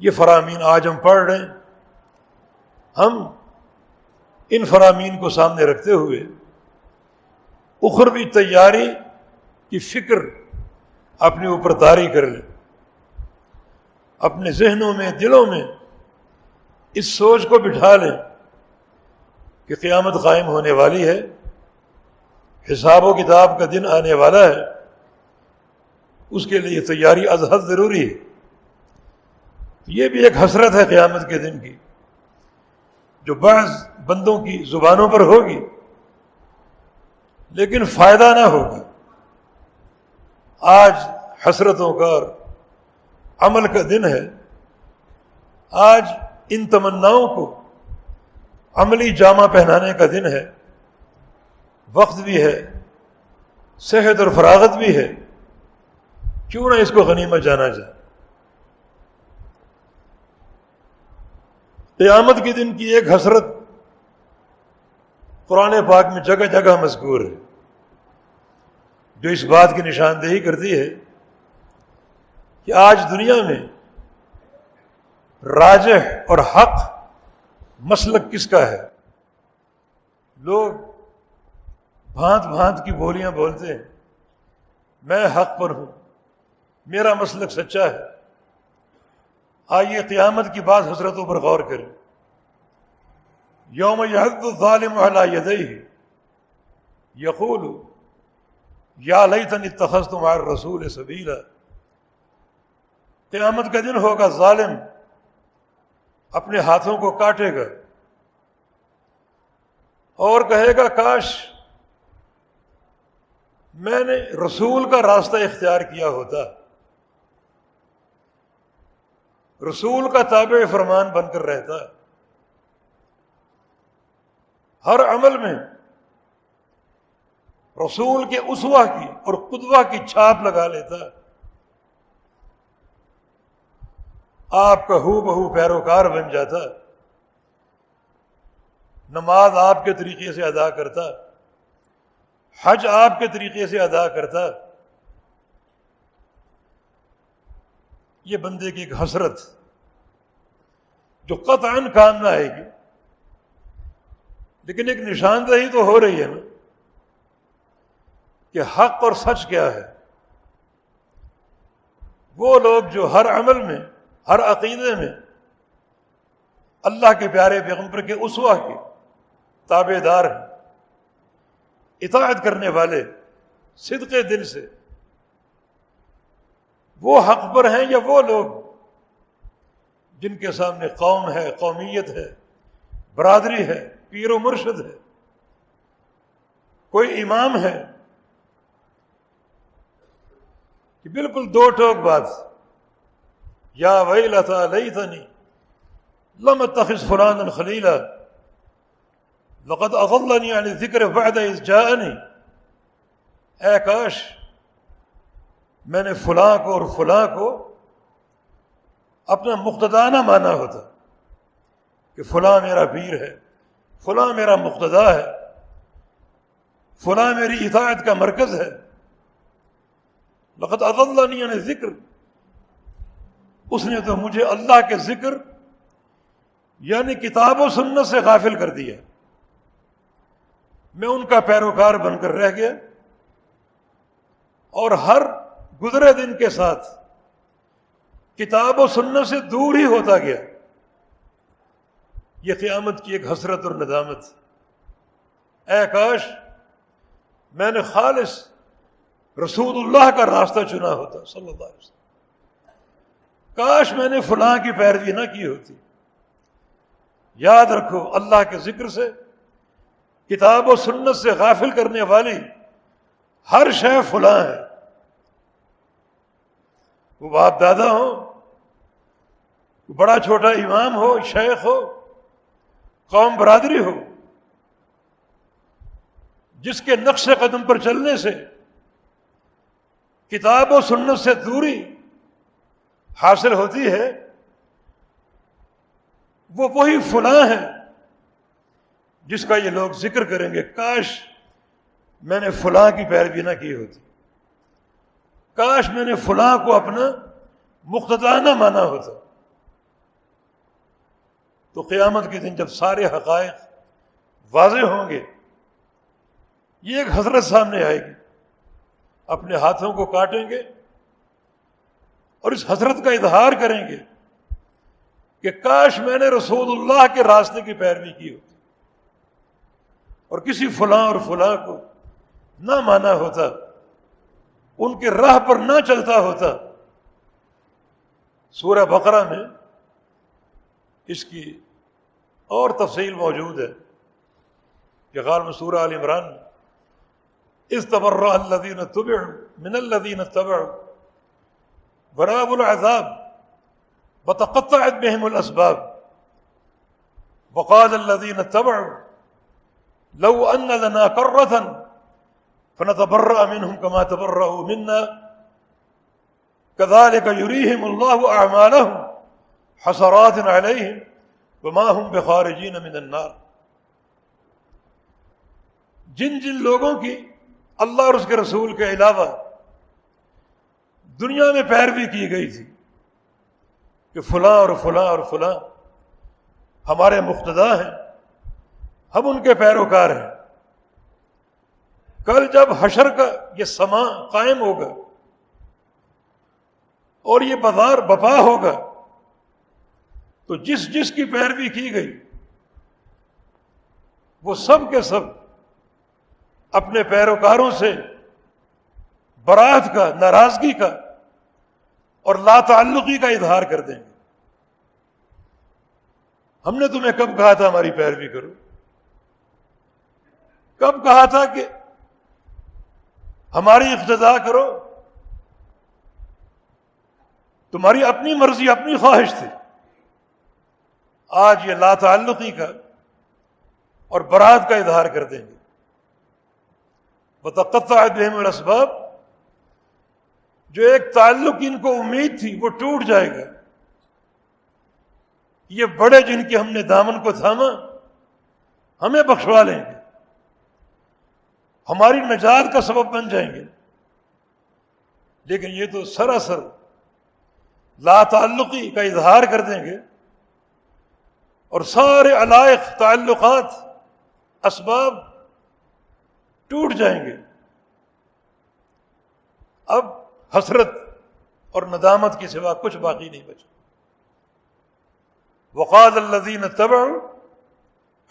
یہ فرامین آج ہم پڑھ رہے ہیں، ہم ان فرامین کو سامنے رکھتے ہوئے اخروی تیاری کی فکر اپنے اوپر طاری کر لیں، اپنے ذہنوں میں، دلوں میں اس سوچ کو بٹھا لیں کہ قیامت قائم ہونے والی ہے، حساب و کتاب کا دن آنے والا ہے، اس کے لیے تیاری از حد ضروری ہے۔ یہ بھی ایک حسرت ہے قیامت کے دن کی، جو بعض بندوں کی زبانوں پر ہوگی لیکن فائدہ نہ ہوگا۔ آج حسرتوں کا اور عمل کا دن ہے، آج ان تمناؤں کو عملی جامہ پہنانے کا دن ہے، وقت بھی ہے، صحت اور فراغت بھی ہے، کیوں نہ اس کو غنیمت جانا جائے۔ قیامت کے دن کی ایک حسرت قرآن پاک میں جگہ جگہ مذکور ہے، جو اس بات کی نشاندہی کرتی ہے کہ آج دنیا میں راجح اور حق مسلک کس کا ہے۔ لوگ بھانت بھانت کی بولیاں بولتے ہیں، میں حق پر ہوں، میرا مسلک سچا ہے۔ آئیے قیامت کی بعض حسرتوں پر غور کریں۔ یوم یعض الظالم علی یدیہ یقول یا لیتنی اتخذت مع الرسول سبیلا، قیامت کا دن ہوگا، ظالم اپنے ہاتھوں کو کاٹے گا اور کہے گا کاش میں نے رسول کا راستہ اختیار کیا ہوتا، رسول کا تابع فرمان بن کر رہتا، ہر عمل میں رسول کے اسوہ کی اور قدوہ کی چھاپ لگا لیتا۔ آپ کا ہو بہو پیروکار بن جاتا، نماز آپ کے طریقے سے ادا کرتا، حج آپ کے طریقے سے ادا کرتا، یہ بندے کی ایک حسرت جو قطعاً کام نہ آئے گی، لیکن ایک نشاندہی تو ہو رہی ہے نا کہ حق اور سچ کیا ہے۔ وہ لوگ جو ہر عمل میں، ہر عقیدے میں اللہ کے پیارے پیغمبر کے اسوہ کے تابع دار ہیں، اطاعت کرنے والے صدق دل سے، وہ حق پر ہیں یا وہ لوگ جن کے سامنے قوم ہے، قومیت ہے، برادری ہے، پیر و مرشد ہے، کوئی امام ہے کہ بالکل دو ٹوک بات، یا ویلتا لیتنی لم اتخذ فلانا خلیلا لقد اضلنی عن الذکر بعد اذ جاءنی، اے کاش میں نے فلاں کو اور فلاں کو اپنا مقتدا نہ مانا ہوتا کہ فلاں میرا پیر ہے، فلاں میرا مقتدا ہے، فلاں میری اطاعت کا مرکز ہے۔ لقد اضلنی عن الذکر، اس نے تو مجھے اللہ کے ذکر یعنی کتاب و سنت سے غافل کر دیا، میں ان کا پیروکار بن کر رہ گیا، اور ہر گزرے دن کے ساتھ کتاب و سنت سے دور ہی ہوتا گیا۔ یہ قیامت کی ایک حسرت اور ندامت، اے کاش میں نے خالص رسول اللہ کا راستہ چنا ہوتا صلی اللہ علیہ وسلم، کاش میں نے فلاں کی پیروی نہ کی ہوتی۔ یاد رکھو، اللہ کے ذکر سے، کتاب و سنت سے غافل کرنے والی ہر شے فلاں ہے، وہ باپ دادا ہو، بڑا چھوٹا امام ہو، شیخ ہو، قوم برادری ہو، جس کے نقش قدم پر چلنے سے کتاب و سنت سے دوری حاصل ہوتی ہے، وہ وہی فلاں ہے جس کا یہ لوگ ذکر کریں گے، کاش میں نے فلاں کی پیروی نہ کی ہوتی، کاش میں نے فلاں کو اپنا مقتدا نہ مانا ہوتا۔ تو قیامت کے دن جب سارے حقائق واضح ہوں گے، یہ ایک حسرت سامنے آئے گی، اپنے ہاتھوں کو کاٹیں گے اور اس حسرت کا اظہار کریں گے کہ کاش میں نے رسول اللہ کے راستے کی پیروی کی ہوتی اور کسی فلاں اور فلاں کو نہ مانا ہوتا، ان کے راہ پر نہ چلتا ہوتا۔ سورہ بقرہ میں اس کی اور تفصیل موجود ہے کہ غالب سورہ آل عمران میں اذ تبرأ الذین اتبعوا من الذین اتبعوا ورأوا العذاب وتقطعت بهم الاسباب وقال الذین اتبعوا لو ان لنا کرة فنتبرأ منهم كما تبرأوا منا كذلك يريهم الله اعمالهم حسرات علیہم وما هم بخارجین من النار۔ جن جن لوگوں کی اللہ اور اس کے رسول کے علاوہ دنیا میں پیروی کی گئی تھی کہ فلاں اور فلاں اور فلاں ہمارے مقتدا ہیں، ہم ان کے پیروکار ہیں، کل جب حشر کا یہ سما قائم ہوگا اور یہ بازار بپا ہوگا تو جس جس کی پیروی کی گئی وہ سب کے سب اپنے پیروکاروں سے برات کا، ناراضگی کا اور لا تعلقی کا اظہار کر دیں گے۔ ہم نے تمہیں کب کہا تھا ہماری پیروی کرو؟ کب کہا تھا کہ ہماری اقتداء کرو؟ تمہاری اپنی مرضی، اپنی خواہش تھی۔ آج یہ لا تعلقی کا اور برات کا اظہار کر دیں گے۔ وتقطعت بهم الاسباب، جو ایک تعلق ان کو امید تھی وہ ٹوٹ جائے گا، یہ بڑے جن کے ہم نے دامن کو تھاما ہمیں بخشوا لیں گے، ہماری نجات کا سبب بن جائیں گے، لیکن یہ تو سراسر لا تعلقی کا اظہار کر دیں گے اور سارے علائق تعلقات اسباب ٹوٹ جائیں گے۔ اب حسرت اور ندامت کے سوا کچھ باقی نہیں بچا۔ وقال الذین اتبعوا،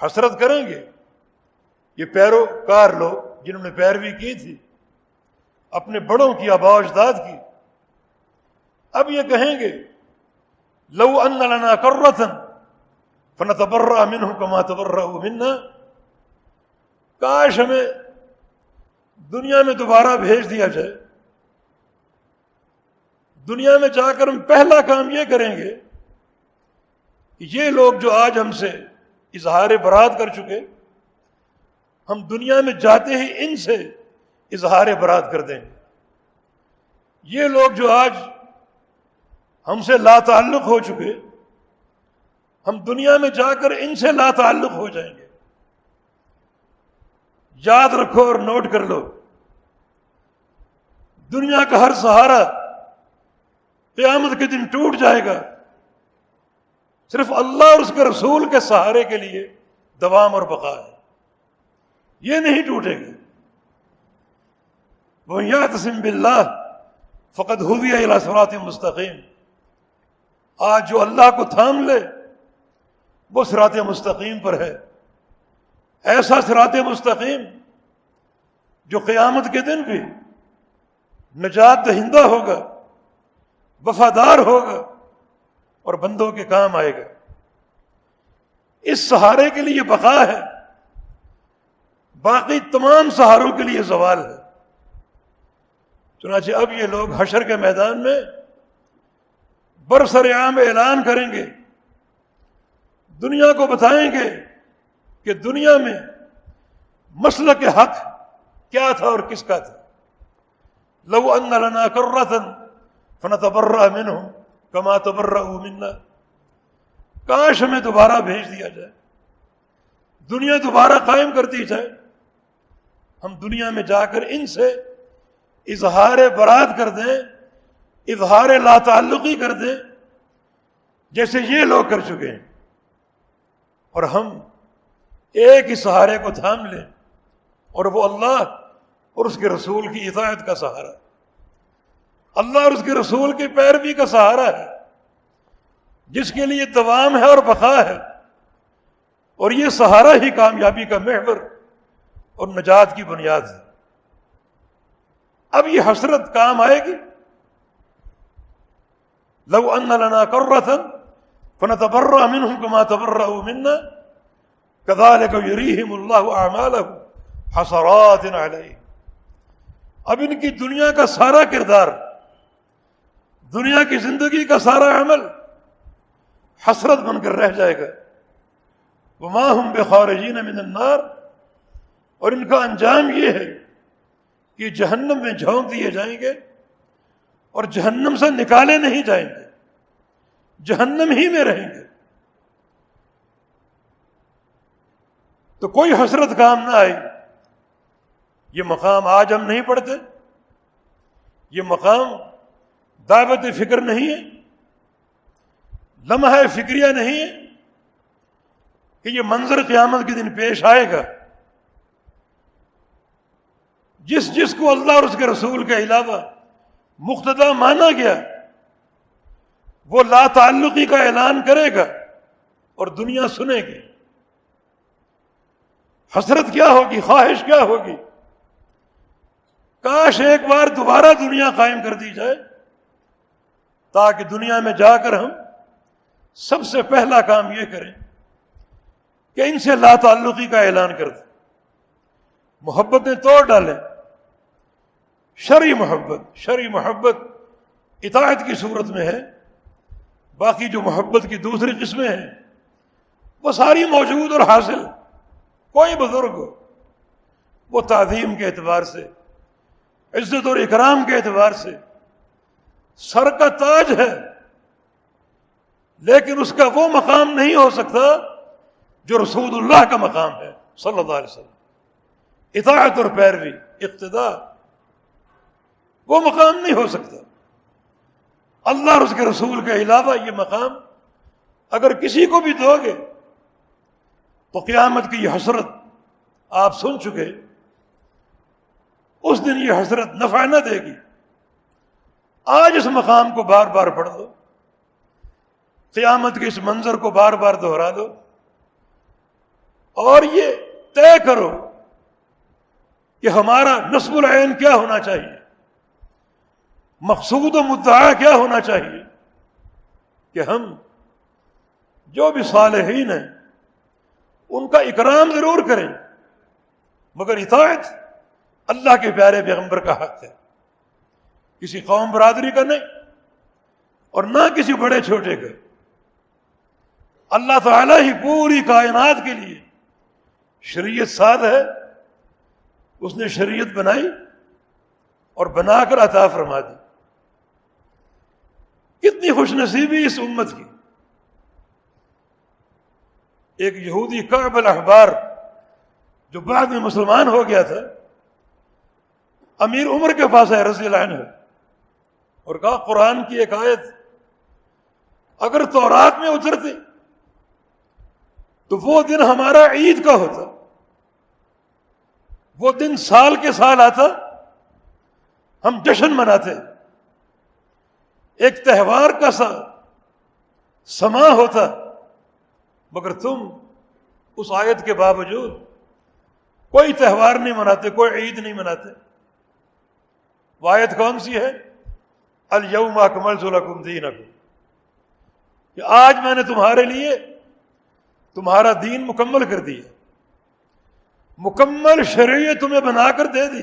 حسرت کریں گے یہ پیروکار لوگ جنہوں نے پیروی کی تھی اپنے بڑوں کی، آباء و اجداد کی، اب یہ کہیں گے لو ان لنا کرۃ فنتبرأ منهم كما تبرؤوا منا، کاش ہمیں دنیا میں دوبارہ بھیج دیا جائے، دنیا میں جا کر ہم پہلا کام یہ کریں گے کہ یہ لوگ جو آج ہم سے اظہار برات کر چکے، ہم دنیا میں جاتے ہی ان سے اظہار برات کر دیں گے۔ یہ لوگ جو آج ہم سے لا تعلق ہو چکے، ہم دنیا میں جا کر ان سے لا تعلق ہو جائیں گے۔ یاد رکھو اور نوٹ کر لو، دنیا کا ہر سہارا قیامت کے دن ٹوٹ جائے گا، صرف اللہ اور اس کے رسول کے سہارے کے لیے دوام اور بقا ہے، یہ نہیں ٹوٹے گا۔ وَمَن يَعْتَصِم بِاللَّهِ فَقَدْ هُدِيَ إِلَىٰ صِرَاطٍ مُسْتَقِيمٍ، آج جو اللہ کو تھام لے وہ صراط مستقیم پر ہے، ایسا صراط مستقیم جو قیامت کے دن بھی نجات دہندہ ہوگا، وفادار ہوگا اور بندوں کے کام آئے گا۔ اس سہارے کے لیے بقا ہے، باقی تمام سہاروں کے لیے زوال ہے۔ چنانچہ اب یہ لوگ حشر کے میدان میں برسر عام اعلان کریں گے، دنیا کو بتائیں گے کہ دنیا میں مسلک حق کیا تھا اور کس کا تھا۔ لو ان لنا کرۃ فنتبرأ منهم كما تبرؤوا منا، کاش ہمیں دوبارہ بھیج دیا جائے، دنیا دوبارہ قائم کر دی جائے، ہم دنیا میں جا کر ان سے اظہار برات کر دیں، اظہار لا تعلقی کر دیں جیسے یہ لوگ کر چکے ہیں، اور ہم ایک ہی سہارے کو تھام لیں اور وہ اللہ اور اس کے رسول کی اطاعت کا سہارا، اللہ اور اس کے رسول کی پیروی کا سہارا ہے، جس کے لیے دوام ہے اور بقا ہے، اور یہ سہارا ہی کامیابی کا محور اور نجات کی بنیاد ہے۔ اب یہ حسرت کام آئے گی، لو ان لنا کرۃ فنتبرأ منهم كما تبرؤوا منا كذلك يريهم الله اعمالهم حسرات عليهم۔ اب ان کی دنیا کا سارا کردار، دنیا کی زندگی کا سارا عمل حسرت بن کر رہ جائے گا۔ وما هم بخارجین من النار، اور ان کا انجام یہ ہے کہ جہنم میں جھونک دیے جائیں گے اور جہنم سے نکالے نہیں جائیں گے، جہنم ہی میں رہیں گے۔ تو کوئی حسرت کام نہ آئی۔ یہ مقام آج ہم نہیں پڑھتے، یہ مقام دعوت فکر نہیں ہے، لمحہ فکریہ نہیں ہے کہ یہ منظر قیامت کے دن پیش آئے گا۔ جس کو اللہ اور اس کے رسول کے علاوہ مقتدا مانا گیا وہ لا تعلقی کا اعلان کرے گا اور دنیا سنے گی۔ حسرت کیا ہوگی، خواہش کیا ہوگی، کاش ایک بار دوبارہ دنیا قائم کر دی جائے تاکہ دنیا میں جا کر ہم سب سے پہلا کام یہ کریں کہ ان سے لا تعلقی کا اعلان کر دیں، محبتیں توڑ ڈالیں۔ شرعی محبت اطاعت کی صورت میں ہے، باقی جو محبت کی دوسری قسمیں ہیں وہ ساری موجود اور حاصل۔ کوئی بزرگ ہو، وہ تعظیم کے اعتبار سے، عزت اور اکرام کے اعتبار سے سر کا تاج ہے، لیکن اس کا وہ مقام نہیں ہو سکتا جو رسول اللہ کا مقام ہے صلی اللہ علیہ وسلم، اطاعت اور پیروی، اقتداء، وہ مقام نہیں ہو سکتا۔ اللہ اور اس کے رسول کے علاوہ یہ مقام اگر کسی کو بھی دو گے تو قیامت کی یہ حسرت آپ سن چکے، اس دن یہ حسرت نفع نہ دے گی۔ آج اس مقام کو بار بار پڑھ دو، قیامت کے اس منظر کو بار بار دہرا دو، اور یہ طے کرو کہ ہمارا نصب العین کیا ہونا چاہیے، مقصود و مدعا کیا ہونا چاہیے، کہ ہم جو بھی صالحین ہیں ان کا اکرام ضرور کریں، مگر اطاعت اللہ کے پیارے پیغمبر کا حق ہے، کسی قوم برادری کا نہیں، اور نہ کسی بڑے چھوٹے کا۔ اللہ تعالیٰ ہی پوری کائنات کے لیے شریعت ساز ہے، اس نے شریعت بنائی اور بنا کر عطا فرما دی۔ کتنی خوش نصیبی اس امت کی۔ ایک یہودی کعب الاحبار جو بعد میں مسلمان ہو گیا تھا، امیر عمر کے پاس ہے رضی اللہ عنہ، اور کہا قرآن کی ایک آیت اگر تورات میں اترتی تو وہ دن ہمارا عید کا ہوتا، وہ دن سال کے سال آتا، ہم جشن مناتے، ایک تہوار کا سا سما ہوتا، مگر تم اس آیت کے باوجود کوئی تہوار نہیں مناتے، کوئی عید نہیں مناتے۔ وہ آیت کون سی ہے؟ الیوم اکملت لکم دینکم، کہ آج میں نے تمہارے لیے تمہارا دین مکمل کر دیا، مکمل شریعت تمہیں بنا کر دے دی۔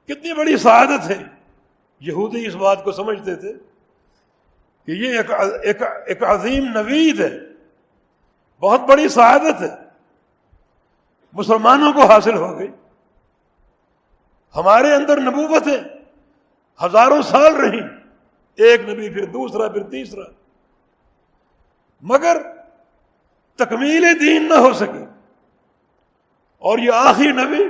کتنی بڑی سعادت ہے۔ یہودی اس بات کو سمجھتے تھے کہ یہ ایک عظیم نوید ہے، بہت بڑی سعادت ہے، مسلمانوں کو حاصل ہو گئی۔ ہمارے اندر نبوتیں ہزاروں سال رہی، ایک نبی پھر دوسرا پھر تیسرا، مگر تکمیل دین نہ ہو سکی، اور یہ آخری نبی،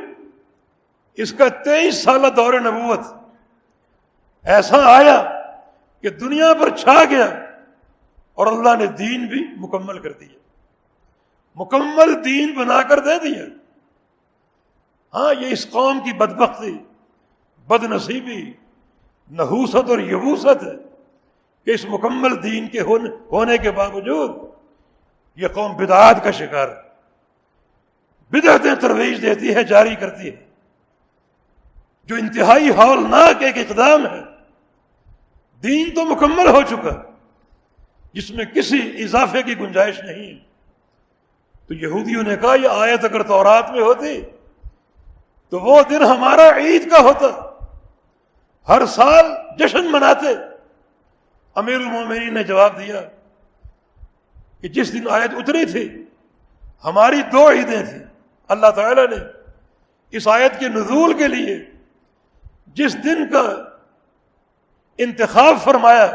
اس کا 23 سالہ دور نبوت ایسا آیا کہ دنیا پر چھا گیا، اور اللہ نے دین بھی مکمل کر دیا، مکمل دین بنا کر دے دیا۔ ہاں، یہ اس قوم کی بدبختی، بد نصیبی، نحوست اور یبوست ہے کہ اس مکمل دین کے ہونے کے باوجود یہ قوم بدعات کا شکار ہے، بدعتیں ترویج دیتی ہے، جاری کرتی ہے، جو انتہائی ہولناک ایک اقدام ہے۔ دین تو مکمل ہو چکا، جس میں کسی اضافے کی گنجائش نہیں ہے۔ تو یہودیوں نے کہا یہ آیت اگر تورات میں ہوتی تو وہ دن ہمارا عید کا ہوتا، ہر سال جشن مناتے۔ امیر المومنین نے جواب دیا کہ جس دن آیت اتری تھی ہماری 2 عیدیں تھیں، اللہ تعالیٰ نے اس آیت کے نزول کے لیے جس دن کا انتخاب فرمایا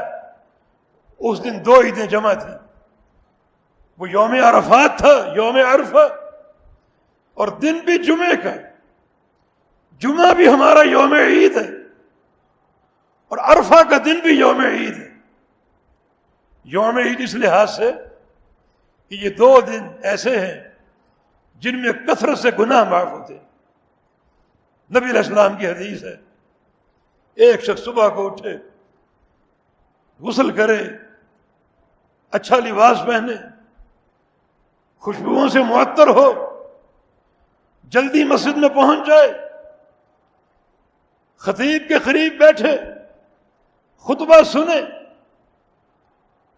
اس دن 2 عیدیں جمع تھیں، وہ یوم عرفات تھا، یوم عرفہ، اور دن بھی جمعے کا، جمعہ بھی ہمارا یوم عید ہے، اور عرفہ کا دن بھی یوم عید ہے۔ یوم عید اس لحاظ سے کہ یہ 2 دن ایسے ہیں جن میں کثرت سے گناہ معاف ہوتے ہیں۔ نبی علیہ السلام کی حدیث ہے، ایک شخص صبح کو اٹھے، غسل کرے، اچھا لباس پہنے، خوشبوؤں سے معطر ہو، جلدی مسجد میں پہنچ جائے، خطیب کے قریب بیٹھے، خطبہ سنے،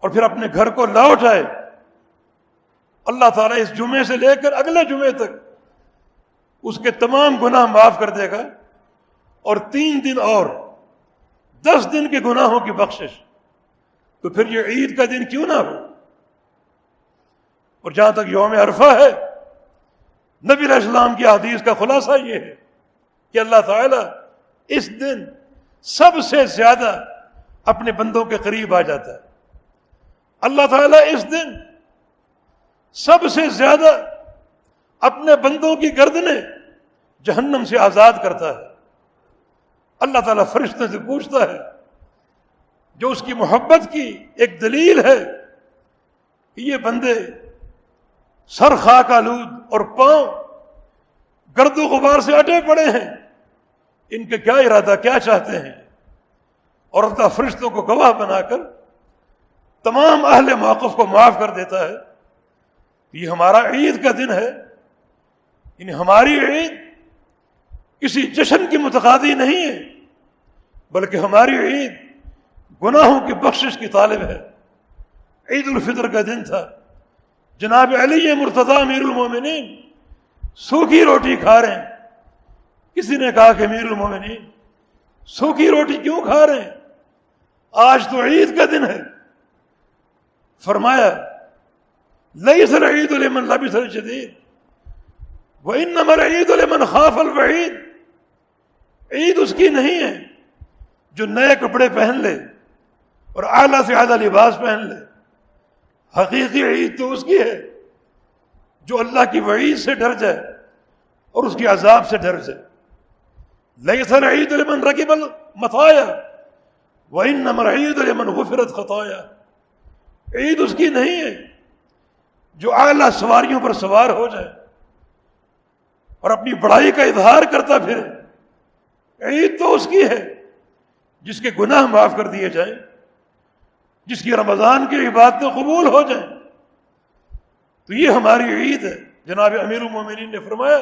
اور پھر اپنے گھر کو لوٹ آئے، اللہ تعالیٰ اس جمعے سے لے کر اگلے جمعے تک اس کے تمام گناہ معاف کر دے گا، اور 3 دن اور 10 دن کے گناہوں کی بخشش۔ تو پھر یہ عید کا دن کیوں نہ ہو؟ اور جہاں تک یوم عرفہ ہے، نبی علیہ السلام کی حدیث کا خلاصہ یہ ہے کہ اللہ تعالیٰ اس دن سب سے زیادہ اپنے بندوں کے قریب آ جاتا ہے۔ اللہ تعالیٰ اس دن سب سے زیادہ اپنے بندوں کی گردنیں جہنم سے آزاد کرتا ہے. اللہ تعالیٰ فرشتوں سے پوچھتا ہے، جو اس کی محبت کی ایک دلیل ہے کہ یہ بندے سر خاک آلود اور پاؤں گرد و غبار سے اٹے پڑے ہیں، ان کے کیا ارادہ، کیا چاہتے ہیں. اور اللہ فرشتوں کو گواہ بنا کر تمام اہل موقف کو معاف کر دیتا ہے. یہ ہمارا عید کا دن ہے، یعنی ہماری عید کسی جشن کی متقاضی نہیں ہے، بلکہ ہماری عید گناہوں کی بخشش کی طالب ہے. عید الفطر کا دن تھا، جناب علی مرتضیٰ امیر المومنین سوکھی روٹی کھا رہے ہیں. کسی نے کہا کہ امیر المومنین سوکھی روٹی کیوں کھا رہے ہیں، آج تو عید کا دن ہے. فرمایا لیس العید لمن لبس الجدید وانما العید لمن خاف الوعید. عید اس کی نہیں ہے جو نئے کپڑے پہن لے اور اعلیٰ سے اعلیٰ لباس پہن لے. حقیقی عید تو اس کی ہے جو اللہ کی وعید سے ڈر جائے اور اس کی عذاب سے ڈر جائے. لیس العید لمن رکب المطایا وانما العید لمن غفرت خطایا. عید اس کی نہیں ہے جو اعلیٰ سواریوں پر سوار ہو جائے اور اپنی بڑائی کا اظہار کرتا پھرے. عید تو اس کی ہے جس کے گناہ معاف کر دیے جائیں، جس کی رمضان کی عبادتیں قبول ہو جائیں. تو یہ ہماری عید ہے. جناب امیر المومنین نے فرمایا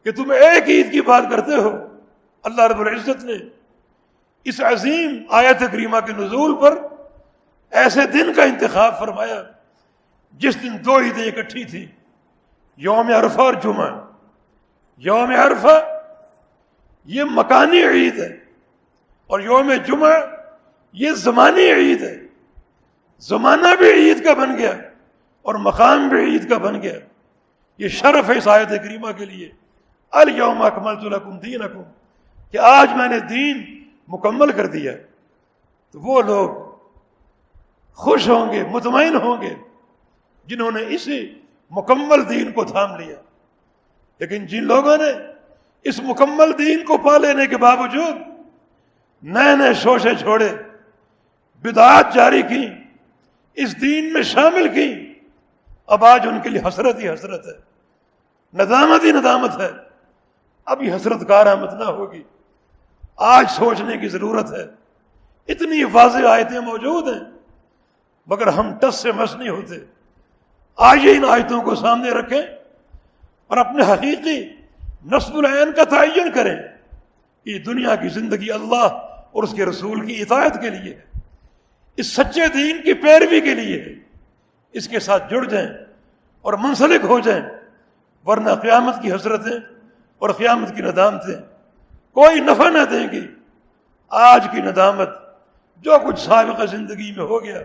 کہ تم ایک عید کی بات کرتے ہو. اللہ رب العزت نے اس عظیم آیت کریمہ کے نزول پر ایسے دن کا انتخاب فرمایا جس دن دو عیدیں اکٹھی تھی، یوم عرفہ اور جمعہ. یوم عرفہ یہ مکانی عید ہے اور یوم جمعہ یہ زمانی عید ہے. زمانہ بھی عید کا بن گیا اور مقام بھی عید کا بن گیا. یہ شرف ہے اس آیت کریمہ کے لیے، الیوم اکملت لکم دینکم، کہ آج میں نے دین مکمل کر دیا. تو وہ لوگ خوش ہوں گے، مطمئن ہوں گے جنہوں نے اسی مکمل دین کو تھام لیا. لیکن جن لوگوں نے اس مکمل دین کو پا لینے کے باوجود نئے نئے شوشے چھوڑے، بدعات جاری کی، اس دین میں شامل کی، اب آج ان کے لیے حسرت ہی حسرت ہے، ندامت ہی ندامت ہے. اب یہ حسرت کارآمد نہ ہوگی. آج سوچنے کی ضرورت ہے. اتنی واضح آیتیں موجود ہیں مگر ہم ٹس سے مس نہیں ہوتے. آج ان آیتوں کو سامنے رکھیں اور اپنے حقیقی نصب العین کا تعین کریں. یہ دنیا کی زندگی اللہ اور اس کے رسول کی اطاعت کے لیے ہے، اس سچے دین کی پیروی کے لیے ہے. اس کے ساتھ جڑ جائیں اور منسلک ہو جائیں، ورنہ قیامت کی حسرتیں اور قیامت کی ندامتیں کوئی نفع نہ دیں گی. آج کی ندامت جو کچھ سابقہ زندگی میں ہو گیا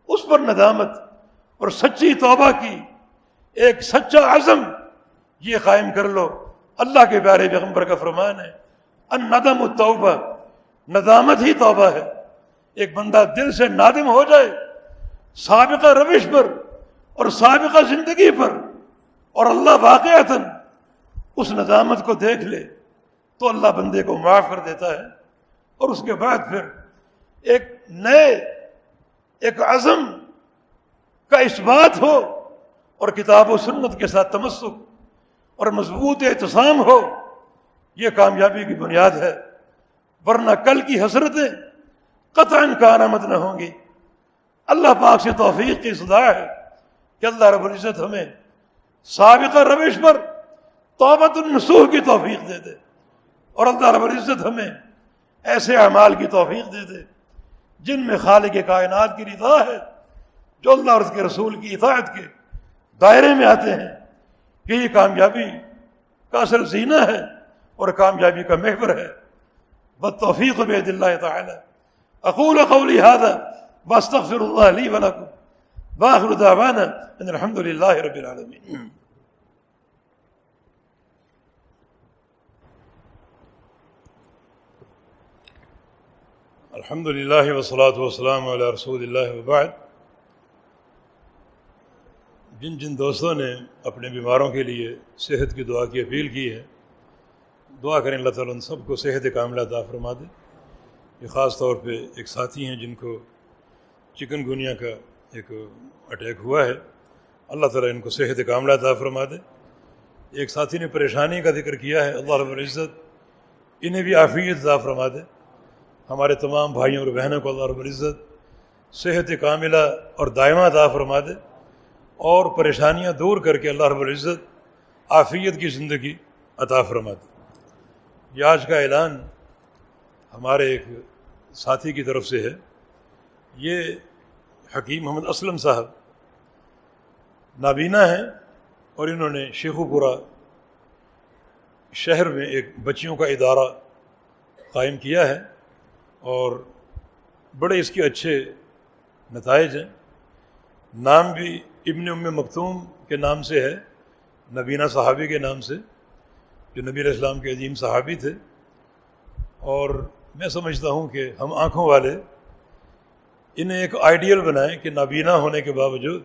اس پر ندامت اور سچی توبہ کی ایک سچا عزم یہ قائم کر لو. اللہ کے پیارے پیغمبر کا فرمان ہے، الندم التوبہ، ندامت ہی توبہ ہے. ایک بندہ دل سے نادم ہو جائے سابقہ روش پر اور سابقہ زندگی پر اور اللہ واقعتاً اس ندامت کو دیکھ لے تو اللہ بندے کو معاف کر دیتا ہے. اور اس کے بعد پھر ایک نئے ایک عزم کا اثبات ہو اور کتاب و سنت کے ساتھ تمسک اور مضبوط اعتصام ہو. یہ کامیابی کی بنیاد ہے، ورنہ کل کی حسرتیں قطعاً کارآمد نہ ہوں گی. اللہ پاک سے توفیق کی صدا ہے کہ اللہ رب العزت ہمیں سابقہ روش پر توبۃ النصوح کی توفیق دے دے، اور اللہ رب العزت ہمیں ایسے اعمال کی توفیق دے دے جن میں خالق کائنات کی رضا ہے، جو اللہ اور اس کے رسول کی اطاعت کے دائرے میں آتے ہیں. یہ کامیابی کا اصل زینہ ہے اور کامیابی کا محور ہے. بالتوفیق بید اللہ تعالی. اقول قولی ھذا واستغفر اللہ لی ولکم وآخر دعوانا ان الحمد للہ رب العالمین. الحمد للہ والصلاة والسلام علی رسول اللہ وبعد. جن جن دوستوں نے اپنے بیماروں کے لیے صحت کی دعا کی اپیل کی ہے، دعا کریں اللہ تعالیٰ ان سب کو صحت کاملہ عطا فرما دے۔ یہ خاص طور پہ ایک ساتھی ہیں جن کو چکن گونیا کا ایک اٹیک ہوا ہے، اللہ تعالیٰ ان کو صحت کاملہ عطا فرما دے۔ ایک ساتھی نے پریشانی کا ذکر کیا ہے، اللہ رب العزت انہیں بھی عافیت عطا فرما دے۔ ہمارے تمام بھائیوں اور بہنوں کو اللہ رب العزت صحت کاملہ اور دائمہ عطا فرما دے اور پریشانیاں دور کر کے اللہ رب العزت عافیت کی زندگی عطا فرما دے۔ یہ آج کا اعلان ہمارے ایک ساتھی کی طرف سے ہے۔ یہ حکیم محمد اسلم صاحب نابینا ہیں اور انہوں نے شیخو پورہ شہر میں ایک بچیوں کا ادارہ قائم کیا ہے اور بڑے اس کے اچھے نتائج ہیں۔ نام بھی ابن ام مکتوم کے نام سے ہے، نبینہ صحابی کے نام سے، جو نبی علیہ السلام کے عظیم صحابی تھے۔ اور میں سمجھتا ہوں کہ ہم آنکھوں والے انہیں ایک آئیڈیل بنائیں کہ نابینا ہونے کے باوجود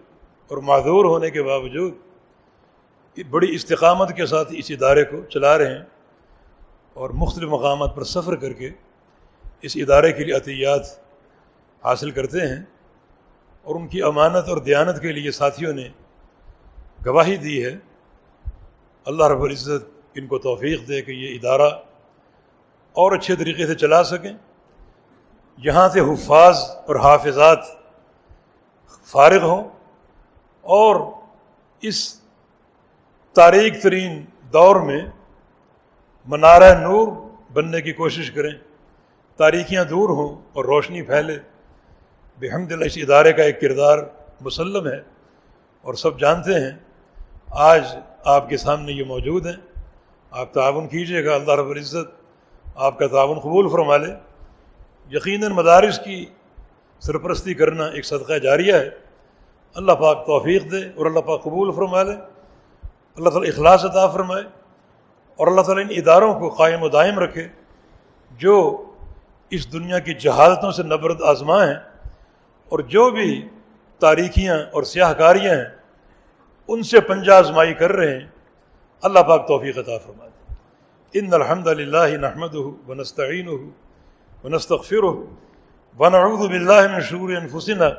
اور معذور ہونے کے باوجود بڑی استقامت کے ساتھ اس ادارے کو چلا رہے ہیں اور مختلف مقامات پر سفر کر کے اس ادارے کے لیے عطیات حاصل کرتے ہیں، اور ان کی امانت اور دیانت کے لیے ساتھیوں نے گواہی دی ہے۔ اللہ رب العزت ان کو توفیق دے کہ یہ ادارہ اور اچھے طریقے سے چلا سکیں، یہاں سے حفاظ اور حافظات فارغ ہوں اور اس تاریک ترین دور میں منارہ نور بننے کی کوشش کریں، تاریکیاں دور ہوں اور روشنی پھیلے۔ بحمد اللہ اس ادارے کا ایک کردار مسلم ہے اور سب جانتے ہیں۔ آج آپ کے سامنے یہ موجود ہیں، آپ تعاون کیجیے گا، اللہ رب العزت آپ کا تعاون قبول فرما لے۔ یقیناً مدارس کی سرپرستی کرنا ایک صدقہ جاریہ ہے، اللہ پاک توفیق دے اور اللہ پاک قبول فرما لے، اللہ تعالیٰ اخلاص عطا فرمائے اور اللہ تعالیٰ ان اداروں کو قائم و دائم رکھے جو اس دنیا کی جہالتوں سے نبرد آزما ہیں، اور جو بھی تاریکیاں اور سیاہ کاریاں ہیں ان سے پنجہ آزمائی کر رہے ہیں، اللہ پاک توفیق عطا فرما دے۔ ان الحمد للہ نحمدہ ونستعینہ ونستغفرہ ونعوذ باللہ من شرور انفسنا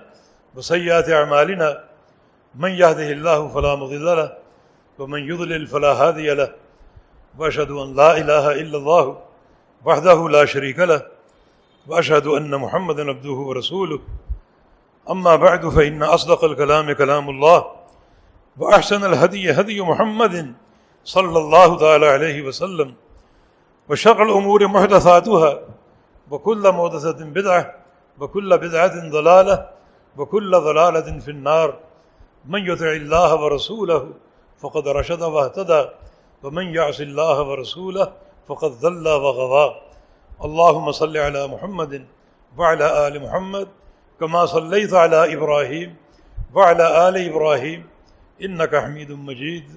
وسیئات اعمالنا من یہدہ اللہ فلا مضل لہ ومن یضلل فلا ہادی لہ واشہد ان لا الہ الا اللہ وحدہ لا شریک لہ واشہد ان محمدا عبدہ ورسولہ اما بعد فإن اصدق الكلام كلام الله واحسن الهدي هدي محمد صلى الله تعالى عليه وسلم وشر الامور محدثاتها وكل محدثة بدعة وكل بدعة ضلالة وكل ضلالة في النار من يطع الله ورسوله فقد رشد واهتدى ومن يعص الله ورسوله فقد ضل وغوى اللهم صل على محمد وعلى آل محمد كما صليت على إبراهيم وعلى آل إبراهيم إنك حميد مجيد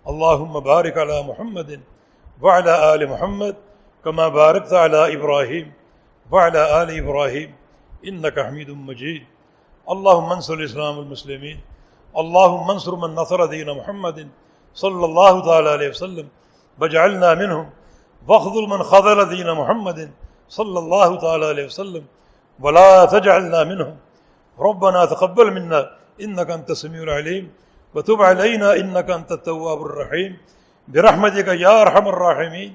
اللهم بارك على محمد وعلى آل محمد كما باركت على إبراهيم وعلى آل إبراهيم إنك حميد مجيد اللهم انصر الإسلام والمسلمين اللهم انصر من نصر دين محمد صلى الله تعالى عليه وسلم واجعلنا منهم واخذل من خذل دين محمد صلى الله تعالى عليه وسلم ولا تجعلنا منهم ربنا تقبل منا إنك أنت السميع العليم وتب علينا إنك أنت التواب الرحيم برحمتك يا أرحم الراحمين